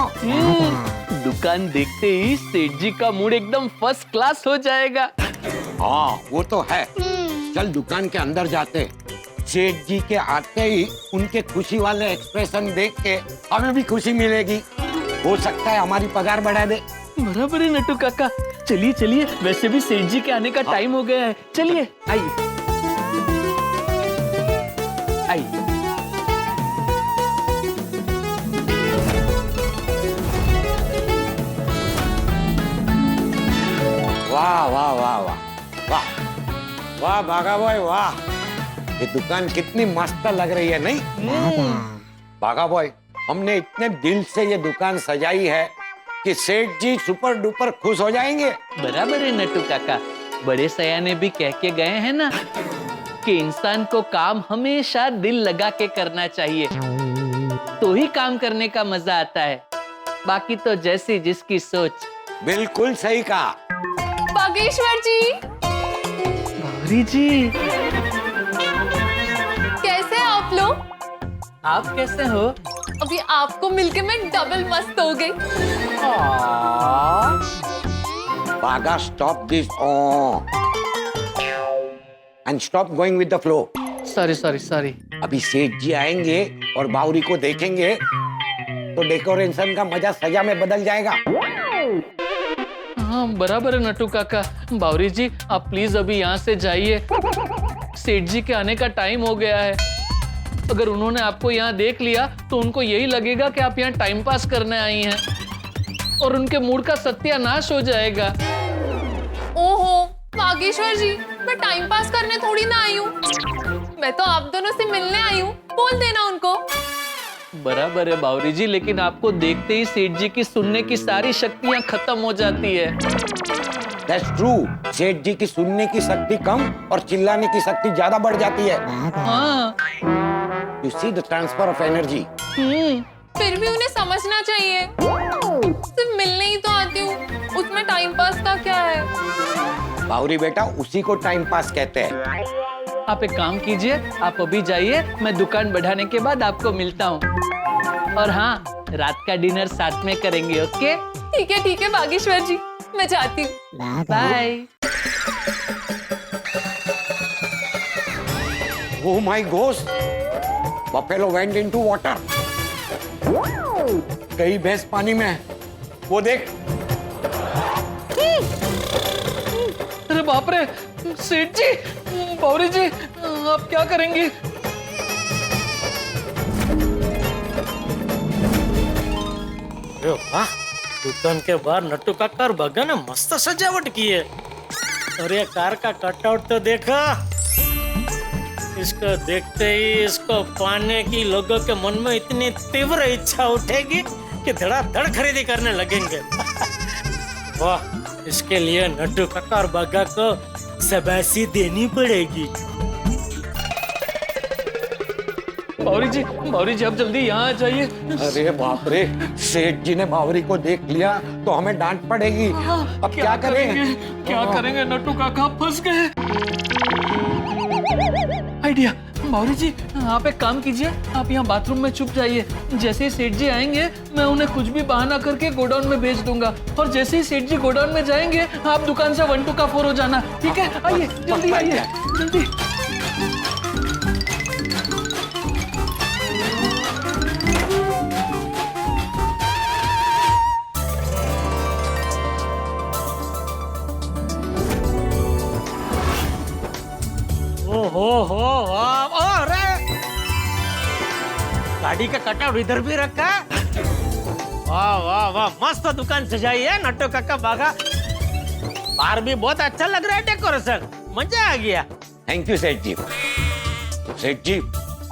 [SPEAKER 1] दुकान देखते ही सेठ जी का मूड एकदम फर्स्ट क्लास हो जाएगा।
[SPEAKER 10] हाँ वो तो है। चल दुकान के अंदर जाते। सेठ जी के आते ही उनके खुशी वाले एक्सप्रेशन देख के हमें भी खुशी मिलेगी। हो सकता है हमारी पगार बढ़ा दे।
[SPEAKER 1] बराबर है नट्टू काका, चलिए, वैसे भी सेठ जी के आने का टाइम हो गया है। चलिए, आइए।
[SPEAKER 10] वाह वाह वाह वाह वाह वाह बागा बॉय वाह, ये दुकान कितनी मस्त लग रही है नहीं? बागा बॉय, हमने इतने दिल से ये दुकान सजाई है कि सेठ जी सुपर डुपर खुश हो जाएंगे।
[SPEAKER 1] बराबर है नट्टू काका, बड़े सयाने भी कह के गए हैं ना कि इंसान को काम हमेशा दिल लगा के करना चाहिए, तो ही काम करने का मजा आता है। बाकी तो जैसी जिसकी सोच।
[SPEAKER 10] बिल्कुल सही कहा।
[SPEAKER 3] बागेश्वर जी,
[SPEAKER 1] गौरी जी,
[SPEAKER 3] कैसे हैं आप लोग?
[SPEAKER 1] आप कैसे हो?
[SPEAKER 3] अभी आपको मिलके मैं डबल मस्त हो गई।
[SPEAKER 10] बागा, stop this and stop going with the flow.
[SPEAKER 1] Sorry.
[SPEAKER 10] अभी सेठ जी आएंगे और बावरी को देखेंगे तो डेकोरेशन का मजा सजा में बदल जाएगा।
[SPEAKER 1] हाँ बराबर है नट्टू काका। बावरी जी आप प्लीज अभी यहाँ से जाइए। सेठ जी के आने का टाइम हो गया है। अगर उन्होंने आपको यहाँ देख लिया तो उनको यही लगेगा कि आप यहाँ टाइम पास करने आई हैं और उनके मूड का सत्यानाश हो जाएगा।
[SPEAKER 3] ओहो बागेश्वर जी, मैं टाइम पास करने थोड़ी ना आई हूँ, मैं तो आप दोनों से मिलने आई हूँ। बोल देना उनको।
[SPEAKER 1] बराबर है बावरी जी, लेकिन आपको देखते ही सेठ जी की सुनने की सारी शक्तियाँ खत्म हो जाती है।
[SPEAKER 10] That's true. सेठ जी की सुनने की शक्ति कम और चिल्लाने की शक्ति ज्यादा बढ़ जाती है।
[SPEAKER 1] हाँ।
[SPEAKER 10] You see the transfer of energy.
[SPEAKER 3] फिर भी उन्हें समझना चाहिए, सिर्फ मिलने ही तो आती हूँ, उसमें टाइम पास का क्या है?
[SPEAKER 10] बावरी बेटा, उसी को टाइम पास कहते हैं।
[SPEAKER 1] आप एक काम कीजिए, आप अभी जाइए, मैं दुकान बढ़ाने के बाद आपको मिलता हूँ। और हाँ, रात का डिनर साथ में करेंगे, ओके?
[SPEAKER 3] ठीक है बागेश्वर जी, मैं जाती हूँ।
[SPEAKER 1] Bye.
[SPEAKER 10] Oh my gosh! Buffalo went into water. कई भैंस पानी में है। वो देख।
[SPEAKER 1] अरे बाप रे, सेठ जी, बावरी जी, आप क्या करेंगी?
[SPEAKER 4] वाह, दुकान के बाहर नट्टू काका और बग्गा ने मस्त सजावट की है। और ये कार का कटआउट तो देखो। इसको देखते ही इसको पाने की लोगों के मन में इतनी तीव्र इच्छा उठेगी कि धड़ाधड़ खरीदी करने लगेंगे। वाह, इसके लिए नट्टू काका और बग्गा को शाबाशी देनी पड़ेगी।
[SPEAKER 1] बावरी जी आप जल्दी यहाँ आ जाइए।
[SPEAKER 10] अरे बाप रे, सेठ जी ने बावरी को देख लिया तो हमें डांट पड़ेगी। अब क्या करेंगे?
[SPEAKER 1] क्या करेंगे नट्टू काका, फंस गए। आइडिया, बावरी जी आप एक काम कीजिए, आप यहाँ बाथरूम में छुप जाइए। जैसे ही सेठ जी आएंगे मैं उन्हें कुछ भी बहाना करके गोडाउन में भेज दूंगा, और जैसे ही सेठ जी गोडाउन में जाएंगे आप दुकान से 1 2 का 4 हो जाना, ठीक है? आइए जल्दी, आइए जल्दी।
[SPEAKER 4] ओहो, अरे गाड़ी का कटआउट इधर भी रखा। वाह वाह वाह, मस्त दुकान सजाई है नट्टू काका बागा। बाहर भी बहुत अच्छा लग रहा है डेकोरेशन, मजा आ गया।
[SPEAKER 10] थैंक यू सेठ जी। सेठ जी,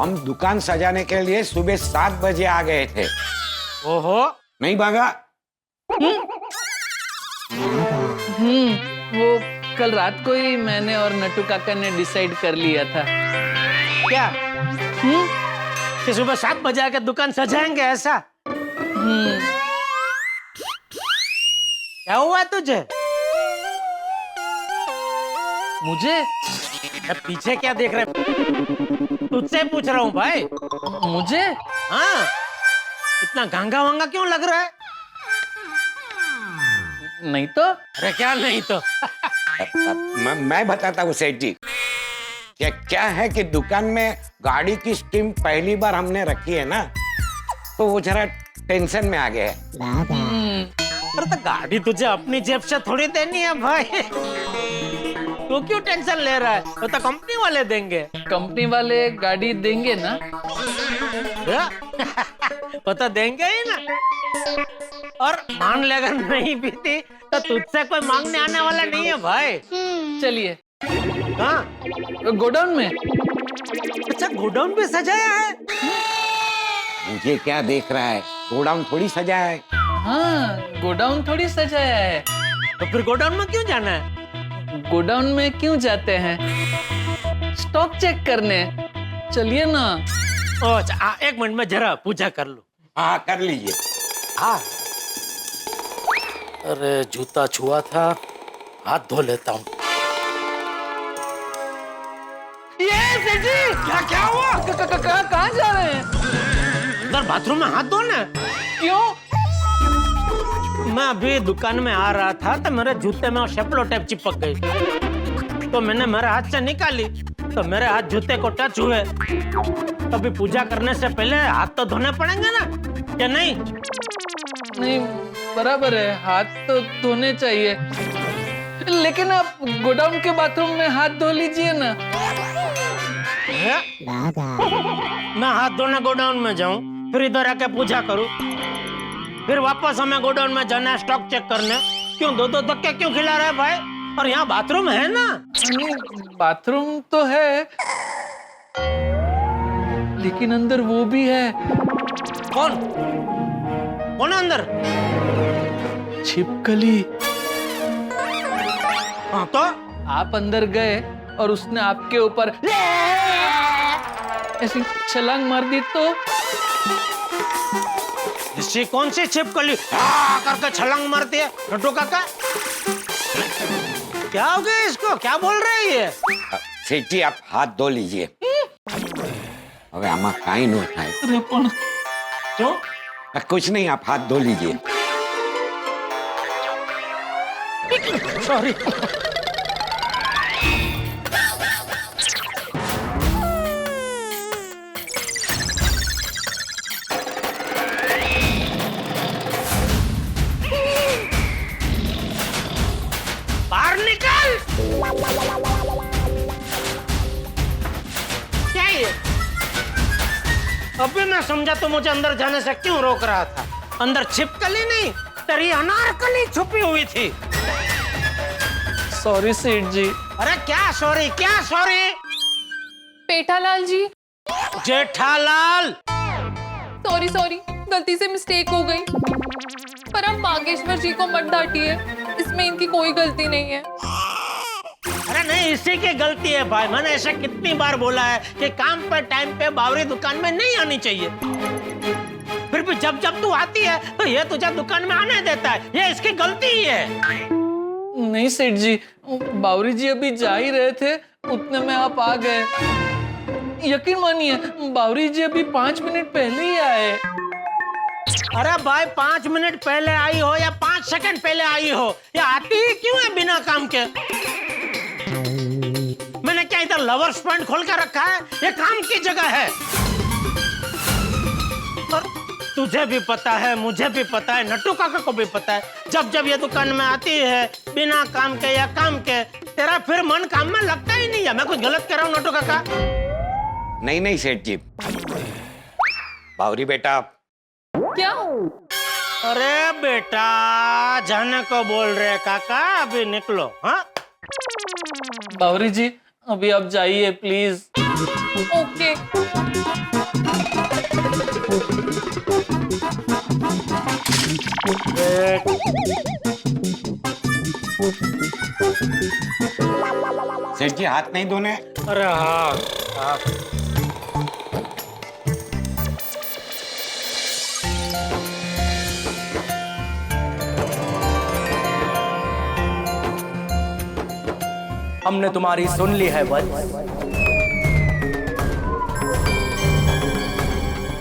[SPEAKER 10] हम दुकान सजाने के लिए सुबह 7 बजे आ गए थे।
[SPEAKER 4] ओहो,
[SPEAKER 10] नहीं बागा?
[SPEAKER 1] वो कल रात को ही मैंने और नट्टू काका ने डिसाइड कर लिया था।
[SPEAKER 4] क्या? कि सुबह 7 बजे आकर दुकान सजाएंगे ऐसा? क्या हुआ तुझे?
[SPEAKER 1] मुझे?
[SPEAKER 4] अब पीछे क्या देख रहे? तुझसे पूछ रहा हूँ भाई।
[SPEAKER 1] मुझे?
[SPEAKER 4] हाँ, इतना गांगा वांगा क्यों लग रहा है?
[SPEAKER 1] नहीं तो?
[SPEAKER 4] अरे क्या नहीं तो?
[SPEAKER 10] मैं बताता हूँ सेठ जी। क्या है कि दुकान में गाड़ी की स्टीम पहली बार हमने रखी है ना, तो वो जरा टेंशन में आ गया है।
[SPEAKER 4] अरे तो गाड़ी तुझे अपनी जेब से थोड़ी देनी है भाई। तू क्यों टेंशन ले रहा है? वो तो कंपनी वाले देंगे।
[SPEAKER 1] कंपनी वाले गाड़ी देंगे ना?
[SPEAKER 4] वो तो देंगे ही ना। और मान ले अगर नहीं भी थी तो तुझसे कोई मांगने आने वाला नहीं है भाई।
[SPEAKER 1] चलिए।
[SPEAKER 4] हाँ,
[SPEAKER 1] गोडाउन में?
[SPEAKER 4] अच्छा, गोडाउन भी सजाया है?
[SPEAKER 10] मुझे क्या देख रहा है, गोडाउन थोड़ी सजाया है।
[SPEAKER 1] हाँ, गोडाउन थोड़ी सजाया है।
[SPEAKER 4] तो फिर गोडाउन में क्यों जाना है?
[SPEAKER 1] गोडाउन में क्यों जाते हैं? स्टॉक चेक करने। चलिए ना।
[SPEAKER 4] अच्छा, 1 मिनट में जरा पूजा कर लो।
[SPEAKER 10] हाँ, कर लीजिए। हाँ।
[SPEAKER 4] अरे जूता छुआ था, हाथ धो लेता हूँ।
[SPEAKER 1] ये सेठ जी, क्या हुआ? कहाँ जा रहे हैं?
[SPEAKER 4] अंदर बाथरूम में हाथ धोना?
[SPEAKER 1] क्यों?
[SPEAKER 4] मैं अभी दुकान में आ रहा था तो मेरे जूते में शेप्लो टेप चिपक गई, तो मैंने मेरे हाथ से निकाली तो मेरे हाथ जूते को टच हुए। कभी पूजा करने से पहले हाथ तो धोने पड़ेंगे ना, क्या नहीं?
[SPEAKER 1] नहीं, बराबर है, हाथ तो धोने चाहिए, लेकिन आप गोडाउन के बाथरूम में हाथ धो लीजिए ना।
[SPEAKER 4] मैं हाथ धोने गोडाउन में जाऊं, फिर इधर आके पूजा करूं, फिर वापस हमें गोडाउन में जाना है स्टॉक चेक करने? क्यों दो धक्के क्यों खिला रहे भाई? और यहाँ बाथरूम है ना?
[SPEAKER 1] नहीं, बाथरूम तो है, लेकिन अंदर वो भी है।
[SPEAKER 4] कौन कौन है अंदर?
[SPEAKER 1] छिपकली।
[SPEAKER 4] हाँ तो
[SPEAKER 1] आप अंदर गए और उसने आपके ऊपर ऐसी छलांग मार दी तो?
[SPEAKER 4] इससे कौन सी छिपकली करके छलांग मारती है नट्टू काका? क्या हो गया इसको, क्या बोल रहे हैं ये?
[SPEAKER 10] सेठी आप हाथ धो लीजिए। अबे आमा काई नो थाय।
[SPEAKER 4] क्यों?
[SPEAKER 10] कुछ नहीं, आप हाथ धो लीजिए।
[SPEAKER 4] सॉरी। बाहर निकल। क्या ये? अभी मैं समझा तो मुझे अंदर जाने से क्यों रोक रहा था। अंदर छिपकली नहीं, तेरी अनारकली छुपी हुई थी।
[SPEAKER 1] सॉरी सेठ जी।
[SPEAKER 4] अरे क्या सॉरी, क्या सॉरी?
[SPEAKER 3] पेठालाल जी,
[SPEAKER 4] जेठालाल।
[SPEAKER 3] सॉरी सॉरी, गलती से मिस्टेक हो गई। पर आप बागेश्वर जी को मत डांटिए, इसमें इनकी कोई गलती नहीं है।
[SPEAKER 4] अरे नहीं, इसी की गलती है भाई। मैंने ऐसा कितनी बार बोला है कि काम पे टाइम पे बावरी दुकान में नहीं आनी चाहिए, फिर भी जब जब तू आती है तो ये तुझे दुकान में आने देता है। ये इसकी गलती ही है।
[SPEAKER 1] नहीं सेठ जी, बावरी जी अभी जा ही रहे थे, उतने में आप आ गए। यकीन मानिए, बावरी जी अभी 5 मिनट पहले ही आए।
[SPEAKER 4] अरे भाई, 5 मिनट पहले आई हो या 5 सेकंड पहले आई हो, ये आती ही क्यों है बिना काम के? मैंने क्या इधर लवर्स पॉइंट खोल कर रखा है? ये काम की जगह है। और तुझे भी पता है, मुझे भी पता है, नट्टू काका को भी पता है, जब जब ये दुकान में आती है बिना काम के या काम के, तेरा फिर मन काम में लगता ही नहीं है। मैं कुछ गलत कर रहा हूँ नट्टू काका?
[SPEAKER 10] नहीं नहीं सेठ जी, बावरी बेटा।
[SPEAKER 3] क्या?
[SPEAKER 4] अरे बेटा, जाने को बोल रहे काका, अभी निकलो। हाँ
[SPEAKER 1] बावरी जी, अभी आप जाइए प्लीज।
[SPEAKER 3] ओके।
[SPEAKER 10] सेठ जी हाथ नहीं धोने?
[SPEAKER 4] अरे हाँ,
[SPEAKER 11] हमने तुम्हारी सुन ली है वत्स।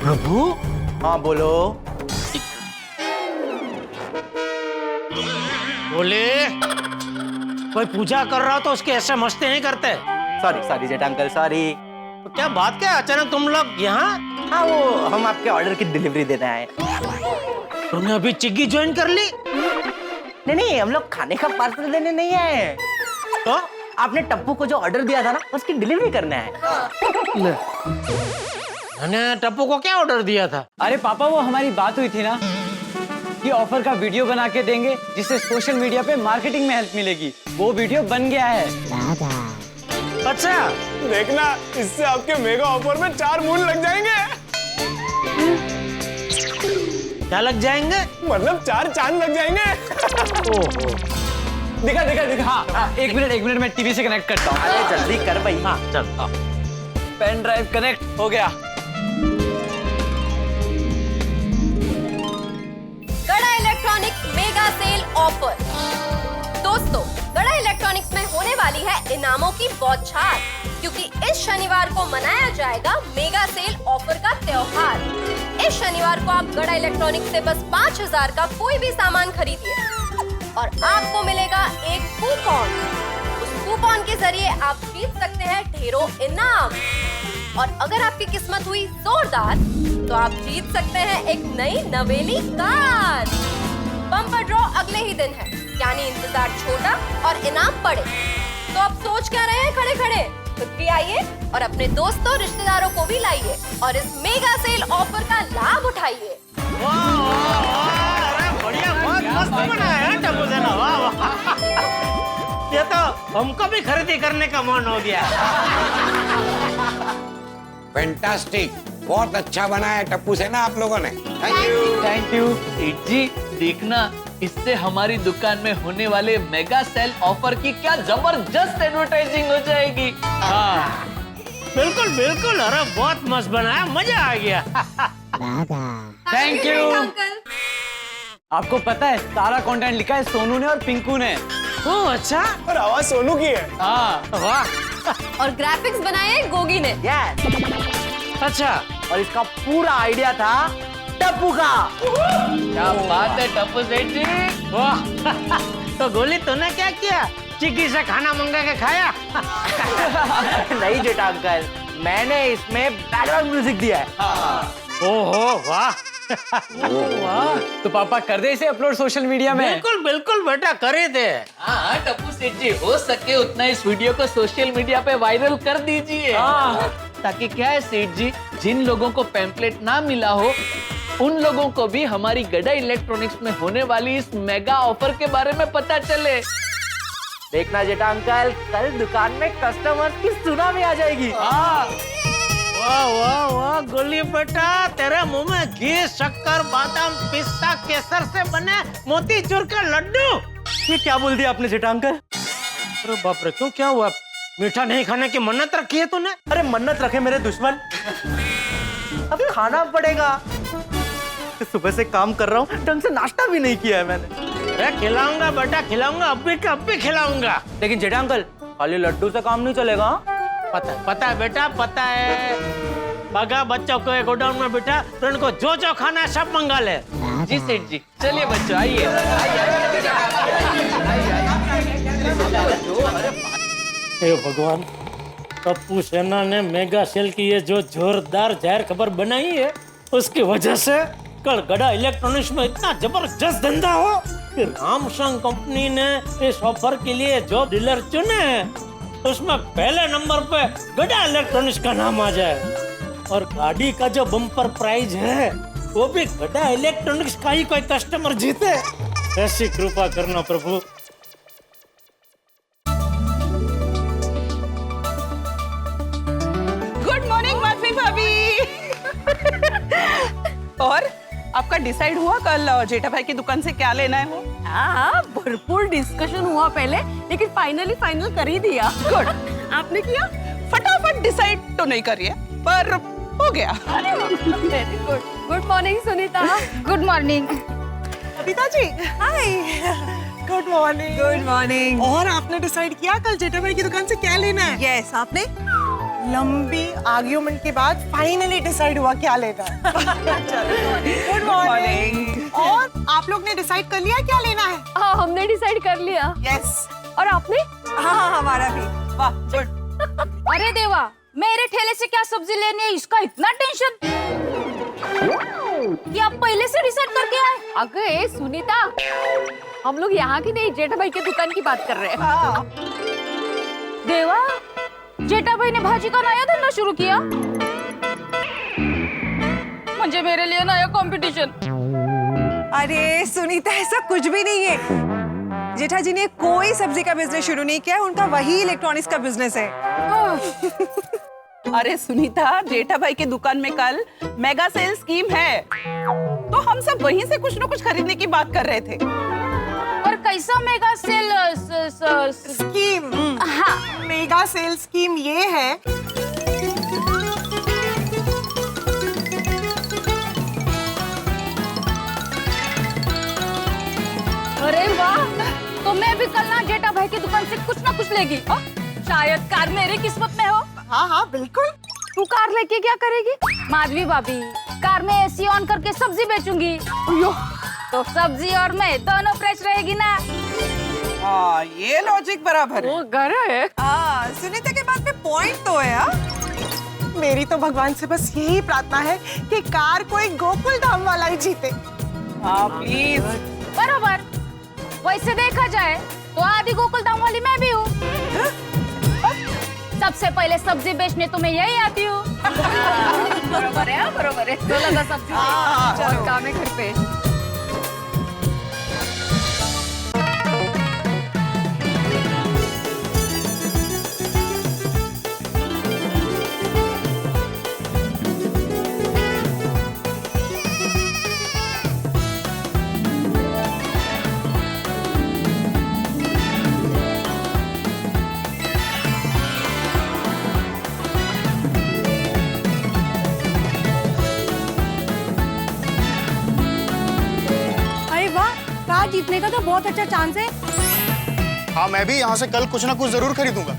[SPEAKER 4] प्रभु।
[SPEAKER 11] हाँ बोलो।
[SPEAKER 4] बोले, कोई पूजा कर रहा हो तो उसके ऐसे मस्ती नहीं करते।
[SPEAKER 11] सॉरी सॉरी जेठ अंकल, सॉरी।
[SPEAKER 4] तो क्या बात, क्या अचानक तुम लोग यहाँ?
[SPEAKER 11] हाँ, वो हम आपके ऑर्डर की डिलीवरी देने आए।
[SPEAKER 4] तुमने अभी चिग्गी ज्वाइन कर ली?
[SPEAKER 11] नहीं, हम लोग खाने का पार्सल देने नहीं आए।
[SPEAKER 4] तो
[SPEAKER 11] आपने टप्पू को जो ऑर्डर दिया था ना, उसकी डिलीवरी करने आए।
[SPEAKER 4] मैंने टप्पू को क्या ऑर्डर दिया था?
[SPEAKER 11] अरे पापा, वो हमारी बात हुई थी ना कि ऑफर का वीडियो बना के देंगे जिससे सोशल मीडिया पे मार्केटिंग में हेल्प मिलेगी। वो वीडियो बन गया है।
[SPEAKER 4] अच्छा,
[SPEAKER 8] देखना, इससे आपके मेगा ऑफर में 4 मून लग जाएंगे।
[SPEAKER 4] क्या लग जाएंगे?
[SPEAKER 8] मतलब 4 चांद लग जाएंगे।
[SPEAKER 4] ओहो,
[SPEAKER 11] दिखा दिखा दिखा। हाँ, एक मिनट में टीवी से कनेक्ट करता हूँ। अरे जल्दी कर भाई।
[SPEAKER 4] हाँ चल।
[SPEAKER 11] पेन ड्राइव कनेक्ट हो गया।
[SPEAKER 3] गड़ा इलेक्ट्रॉनिक्स मेगा सेल ऑफर। दोस्तों, गड़ा इलेक्ट्रॉनिक्स में होने वाली है इनामों की बौछार। क्योंकि इस शनिवार को मनाया जाएगा मेगा सेल ऑफर का त्योहार। इस शनिवार को आप गड़ा इलेक्ट्रॉनिक्स से बस 5000 का कोई भी सामान खरीदिए और आपको मिलेगा एक कूपन। उस कूपन के जरिए आप जीत सकते हैं ढेरों इनाम और अगर आपकी किस्मत हुई जोरदार तो आप जीत सकते हैं एक नई नवेली कार। बम्पर ड्रॉ अगले ही दिन है, यानी इंतजार छोटा और इनाम बड़े। तो आप सोच क्या रहे हैं खड़े खड़े? खुद भी आइए और अपने दोस्तों रिश्तेदारों को भी लाइए और इस मेगा सेल ऑफर का लाभ उठाइए।
[SPEAKER 4] बढ़िया, बहुत मस्त बनाया है टप्पू सेना, वाह वाह। ये तो हमको भी खरीदी करने का मन हो गया।
[SPEAKER 10] फैंटास्टिक, बहुत अच्छा बनाया टप्पू सेना आप लोगों ने।
[SPEAKER 1] थैंक यू सेठ जी। देखना, इससे हमारी दुकान में होने वाले मेगा सेल ऑफर की क्या जबरदस्त एडवर्टाइजिंग हो जाएगी।
[SPEAKER 4] हाँ, बिल्कुल बिल्कुल, अरे बहुत मस्त बनाया, मजा आ गया।
[SPEAKER 11] Thank you. आपको पता है सारा कंटेंट लिखा है सोनू ने और पिंकू ने।
[SPEAKER 4] ओह अच्छा,
[SPEAKER 8] और आवाज सोनू की है।
[SPEAKER 11] हाँ
[SPEAKER 4] वाह।
[SPEAKER 3] और ग्राफिक्स बनाए गोगी ने।
[SPEAKER 11] अच्छा, और इसका पूरा आइडिया था टप्पू का।
[SPEAKER 1] क्या बात है टप्पू सेठ जी।
[SPEAKER 4] वाह। तो गोली तूने क्या किया? चिक्की से खाना मंगा के खाया?
[SPEAKER 11] नहीं जेठा अंकल, मैंने इसमें बैकग्राउंड म्यूजिक दिया है।
[SPEAKER 4] ओहो वाह।
[SPEAKER 11] वाह, तो पापा कर दे इसे अपलोड सोशल मीडिया में।
[SPEAKER 4] बिल्कुल बिल्कुल बेटा, करे दे।
[SPEAKER 1] हाँ टप्पू सेठ जी, हो सके उतना इस वीडियो को सोशल मीडिया पे वायरल कर दीजिए। ताकि क्या है सेठ जी, जिन लोगों को पैम्पलेट ना मिला हो उन लोगों को भी हमारी गड़ा इलेक्ट्रॉनिक्स में होने वाली इस मेगा ऑफर के बारे में पता चले।
[SPEAKER 11] देखना जेठा अंकल, कल दुकान में कस्टमर्स की सुनामी आ जाएगी।
[SPEAKER 4] वाह वाह वाह गोली बेटा, तेरे मुंह में घी, शक्कर, बादाम, पिस्ता, केसर से बने मोतीचूर का लड्डू।
[SPEAKER 11] ये क्या बोल दिया आपने जेठा अंकल?
[SPEAKER 4] अरे बाप रे, क्यों, क्या हुआ? मीठा नहीं खाने की मन्नत रखी है तूने?
[SPEAKER 11] अरे मन्नत रखे मेरे दुश्मन, अब खाना पड़ेगा। सुबह से काम कर रहा हूँ, ढंग से नाश्ता भी नहीं किया है मैंने।
[SPEAKER 4] अरे खिलाऊंगा बेटा, खिलाऊंगा, अब भी खिलाऊंगा।
[SPEAKER 11] लेकिन जेठा अंकल, खाली लड्डू से काम नहीं चलेगा।
[SPEAKER 4] पता है बेटा, पता है। बगा बच्चों को एक गोडाउन में बिठा, तो इनको जो जो खाना है सब मंगा ले।
[SPEAKER 1] जी सेठ जी, चलिए बच्चों आइए।
[SPEAKER 4] हे भगवान, टप्पू सेना ने मेगा सेल की ये जो जोरदार जाहिर खबर बनाई है, उसकी वजह से कल गड़ा इलेक्ट्रॉनिक्स में इतना जबरदस्त धंधा हो कि रामसंग कंपनी ने इस ऑफर के लिए जो डीलर चुने हैं उसमें पहले नंबर पे गड़ा इलेक्ट्रॉनिक्स का नाम आ जाए और गाड़ी का जो बम्पर प्राइज है वो भी गड़ा इलेक्ट्रॉनिक्स का ही कोई कस्टमर जीते। ऐसी कृपा करना प्रभु।
[SPEAKER 7] गुड मॉर्निंग माधवी भाभी। और आपका डिसाइड हुआ कल जेठा भाई की दुकान से क्या लेना है वो?
[SPEAKER 3] हाँ, भरपूर डिस्कशन हुआ पहले, लेकिन फाइनल कर ही दिया।
[SPEAKER 7] गुड, आपने किया? फटाफट डिसाइड तो नहीं करिए, पर हो गया।
[SPEAKER 3] Very good. Good morning Sunita.
[SPEAKER 14] Good morning
[SPEAKER 7] Abita ji. Hi. Good morning. Good morning. और आपने डिसाइड किया कल जेठा भाई की दुकान से क्या लेना है?
[SPEAKER 12] यस, आपने?
[SPEAKER 7] लंबी आर्ग्यूमेंट के बाद फाइनली डिसाइड हुआ क्या लेना है। Good morning. और आप लोग ने डिसाइड कर लिया क्या लेना है?
[SPEAKER 3] हाँ, हमने डिसाइड कर लिया।
[SPEAKER 7] यस।
[SPEAKER 3] और आपने?
[SPEAKER 7] हाँ, हमारा भी। वाह, गुड।
[SPEAKER 14] अरे देवा, मेरे ठेले से क्या सब्जी लेनी है, इसका इतना टेंशन? ये आप पहले से डिसाइड करके आए?
[SPEAKER 3] अगे सुनीता, हम लोग यहाँ की नहीं, जेठा भाई की दुकान की बात कर रहे हैं।
[SPEAKER 14] देवा, जेठा भाई ने भाजी का नया धंधा शुरू किया, मुझे मेरे लिए नया कंपटीशन।
[SPEAKER 12] अरे सुनीता, ऐसा कुछ भी नहीं है। जेठा जी ने कोई सब्जी का बिजनेस शुरू नहीं किया, उनका वही इलेक्ट्रॉनिक्स का बिजनेस है।
[SPEAKER 7] अरे सुनीता, जेठा भाई की दुकान में कल मेगा सेल स्कीम है, तो हम सब वहीं से कुछ न कुछ खरीदने की बात कर रहे थे।
[SPEAKER 14] और कैसा मेगा सेल
[SPEAKER 7] स्कीम? हाँ, मेगा सेल स्कीम ये है
[SPEAKER 14] अरे वाह, तो मैं भी कल ना जेठा भाई की दुकान से कुछ ना कुछ लेगी। शायद कार मेरी किस्मत में हो।
[SPEAKER 7] हाँ हाँ बिल्कुल।
[SPEAKER 3] तू कार लेके क्या करेगी?
[SPEAKER 14] माधवी भाभी, कार में एसी ऑन करके सब्जी बेचूंगी। तो सब्जी और मैं दोनों फ्रेश रहेगी ना।
[SPEAKER 12] हाँ ये लॉजिक बराबर है।
[SPEAKER 3] वो घर है।
[SPEAKER 12] हाँ सुनीता के बात में पॉइंट तो है। हाँ
[SPEAKER 7] मेरी तो भगवान से बस यही प्रार्थना है कि कार कोई गोकुल धाम वाला ही जीते।
[SPEAKER 12] हाँ प्लीज।
[SPEAKER 14] बराबर। वैसे देखा जाए तो आधी गोकुल धाम वाली मैं भी हूँ। सबसे पहले सब्जी बेचने तो मैं यही आती हूँ।
[SPEAKER 3] बरोबर है, बरोबर है। तो लगा सब्जी चलो काम है घर पे।
[SPEAKER 15] जीतने का तो बहुत अच्छा चांस है।
[SPEAKER 6] हाँ मैं भी यहाँ से कल कुछ ना कुछ जरूर खरीदूंगा।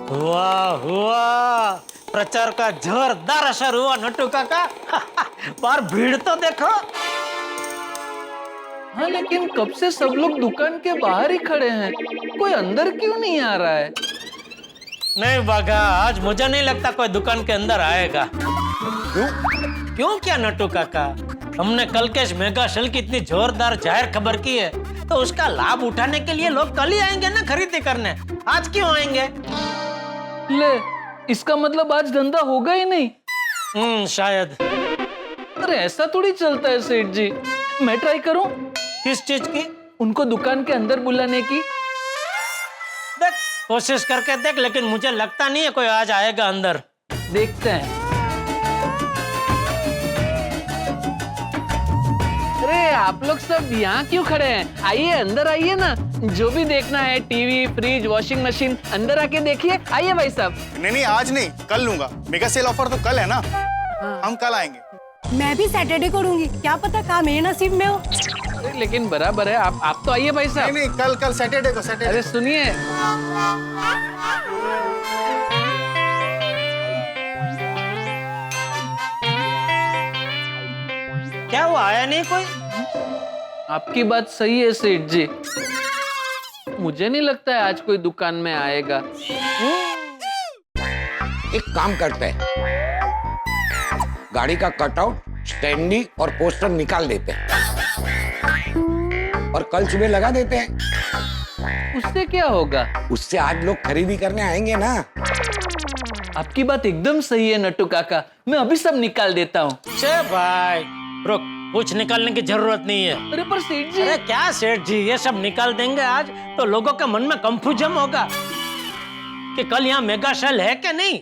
[SPEAKER 4] हुआ प्रचार का जोरदार असर हुआ नट्टू काका। पर भीड़ तो देखो।
[SPEAKER 1] हाँ लेकिन कब से सब लोग दुकान के बाहर ही खड़े हैं, कोई अंदर क्यों नहीं आ रहा है?
[SPEAKER 4] नहीं बागा, आज मुझे नहीं लगता कोई दुकान के अंदर आएगा। क्यों क्या नट्टू काका, हमने कल के मेगा सेल की इतनी जोरदार जाहिर खबर की है, तो उसका लाभ उठाने के लिए लोग कल ही आएंगे ना खरीदी करने। आज क्यों आएंगे?
[SPEAKER 1] ले, इसका मतलब आज धंधा होगा ही नहीं।
[SPEAKER 4] शायद।
[SPEAKER 1] अरे ऐसा थोड़ी चलता है सेठ जी। मैं ट्राई करूं?
[SPEAKER 4] किस चीज की?
[SPEAKER 1] उनको दुकान के अंदर बुलाने की।
[SPEAKER 4] देख, कोशिश करके देख, लेकिन मुझे लगता नहीं है कोई आज आएगा अंदर।
[SPEAKER 1] देखते हैं। अरे आप लोग सब यहाँ क्यों खड़े हैं? आइए अंदर आइए ना। जो भी देखना है, टीवी, फ्रिज, वॉशिंग मशीन, अंदर आके देखिए। आइए भाई साहब।
[SPEAKER 6] नहीं आज नहीं, कल लूंगा। मेगा सेल ऑफर तो कल है ना। हम कल आएंगे।
[SPEAKER 15] मैं भी सैटरडे को लूंगी, क्या पता काम मेरे नसीब में हो।
[SPEAKER 1] लेकिन बराबर है, आप तो आइए भाई साहब।
[SPEAKER 6] नहीं कल सैटरडे को। सैटरडे।
[SPEAKER 1] अरे सुनिए,
[SPEAKER 4] क्या वो आया नहीं कोई?
[SPEAKER 1] आपकी बात सही है सेठ जी, मुझे नहीं लगता है आज कोई दुकान में आएगा।
[SPEAKER 10] एक काम करते हैं, गाड़ी का कटआउट, स्टैंडी और पोस्टर निकाल देते हैं और कल सुबह लगा देते हैं।
[SPEAKER 1] उससे क्या होगा?
[SPEAKER 10] उससे आज लोग खरीदी करने आएंगे ना।
[SPEAKER 1] आपकी बात एकदम सही है नट्टू काका, मैं अभी सब निकाल देता हूँ।
[SPEAKER 4] भाई रुक, कुछ निकालने की जरूरत नहीं है।
[SPEAKER 1] अरे पर सेठ जी।
[SPEAKER 4] अरे क्या सेठ जी, ये सब निकाल देंगे आज तो लोगों के मन में कंफ्यूजन होगा कि कल यहाँ मेगा सेल है क्या नहीं।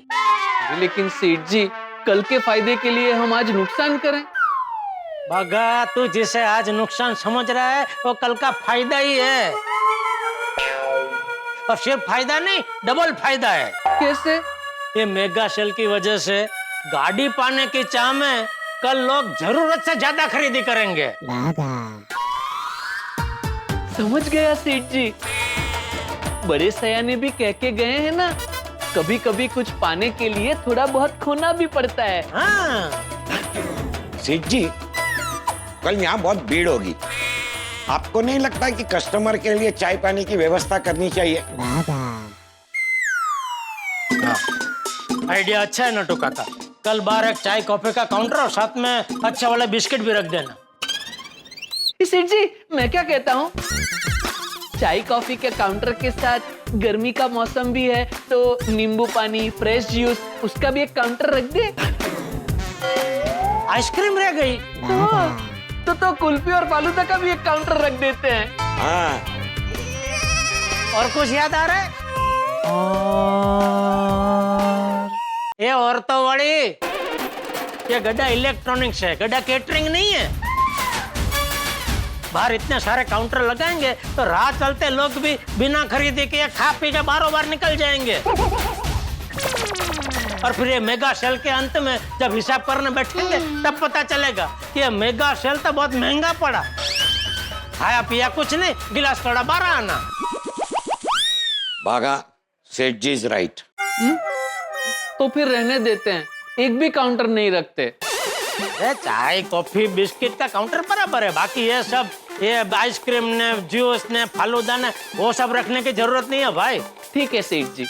[SPEAKER 1] लेकिन सेठ जी, कल के फायदे के लिए हम आज नुकसान करें?
[SPEAKER 4] भागा, तू जिसे आज नुकसान समझ रहा है वो कल का फायदा ही है। और सिर्फ फायदा नहीं, डबल फायदा है।
[SPEAKER 1] कैसे?
[SPEAKER 4] ये मेगा सेल की वजह से गाड़ी पाने की चाह में कल लोग जरूरत से ज्यादा खरीदी करेंगे।
[SPEAKER 1] समझ गया सेठ जी, बड़े सयाने भी कह के गए हैं ना, कभी कभी कुछ पाने के लिए थोड़ा बहुत खोना भी पड़ता है।
[SPEAKER 4] हाँ।
[SPEAKER 10] सेठ जी, कल यहाँ बहुत भीड़ होगी, आपको नहीं लगता कि कस्टमर के लिए चाय पानी की व्यवस्था करनी चाहिए?
[SPEAKER 4] आइडिया अच्छा है नट्टू काका, कल बाहर एक चाय कॉफी का काउंटर और साथ में अच्छा वाला बिस्किट भी रख देना।
[SPEAKER 1] सेठ जी, मैं क्या कहता हूँ, चाय कॉफी के काउंटर के साथ गर्मी का मौसम भी है तो नींबू पानी, फ्रेश जूस, उसका भी एक काउंटर रख दे।
[SPEAKER 4] आइसक्रीम रह गई
[SPEAKER 1] तो कुल्फी और फालूदा का भी एक काउंटर रख देते हैं।
[SPEAKER 10] हाँ।
[SPEAKER 4] और कुछ याद आ रहा है? ये औरतों वाली, ये गड्ढा इलेक्ट्रॉनिक्स है, गड्ढा केटरिंग नहीं है। बाहर इतने सारे काउंटर लगाएंगे तो राह चलते लोग भी बिना खरीदे के खा पी के बारों बार निकल जाएंगे। और फिर ये मेगा सेल के अंत में जब हिसाब करने बैठेंगे तब पता चलेगा कि ये मेगा सेल तो बहुत महंगा पड़ा। खाया पिया कुछ नहीं, गिलास थोड़ा 12 आना।
[SPEAKER 10] बागा, सेठ जी इज राइट।
[SPEAKER 1] तो फिर रहने देते हैं, एक भी काउंटर नहीं रखते।
[SPEAKER 4] चाय कॉफी बिस्किट का काउंटर बराबर है, बाकी ये सब ये आइसक्रीम ने जूस ने फालूदा ने वो सब रखने की जरूरत नहीं है भाई।
[SPEAKER 1] ठीक है सेठ जी।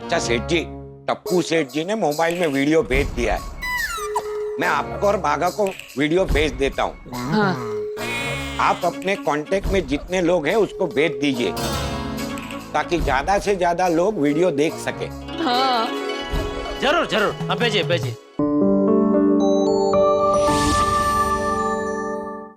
[SPEAKER 10] अच्छा सेठ जी, टप्पू सेठ जी ने मोबाइल में वीडियो भेज दिया है, मैं आपको और भागा को वीडियो भेज देता हूँ।
[SPEAKER 1] हाँ।
[SPEAKER 10] आप अपने कांटेक्ट में जितने लोग हैं उसको भेज दीजिए, ताकि ज्यादा से ज्यादा लोग वीडियो देख सके।
[SPEAKER 1] हाँ
[SPEAKER 4] जरूर जरूर, हाँ भेजिए भेजिए।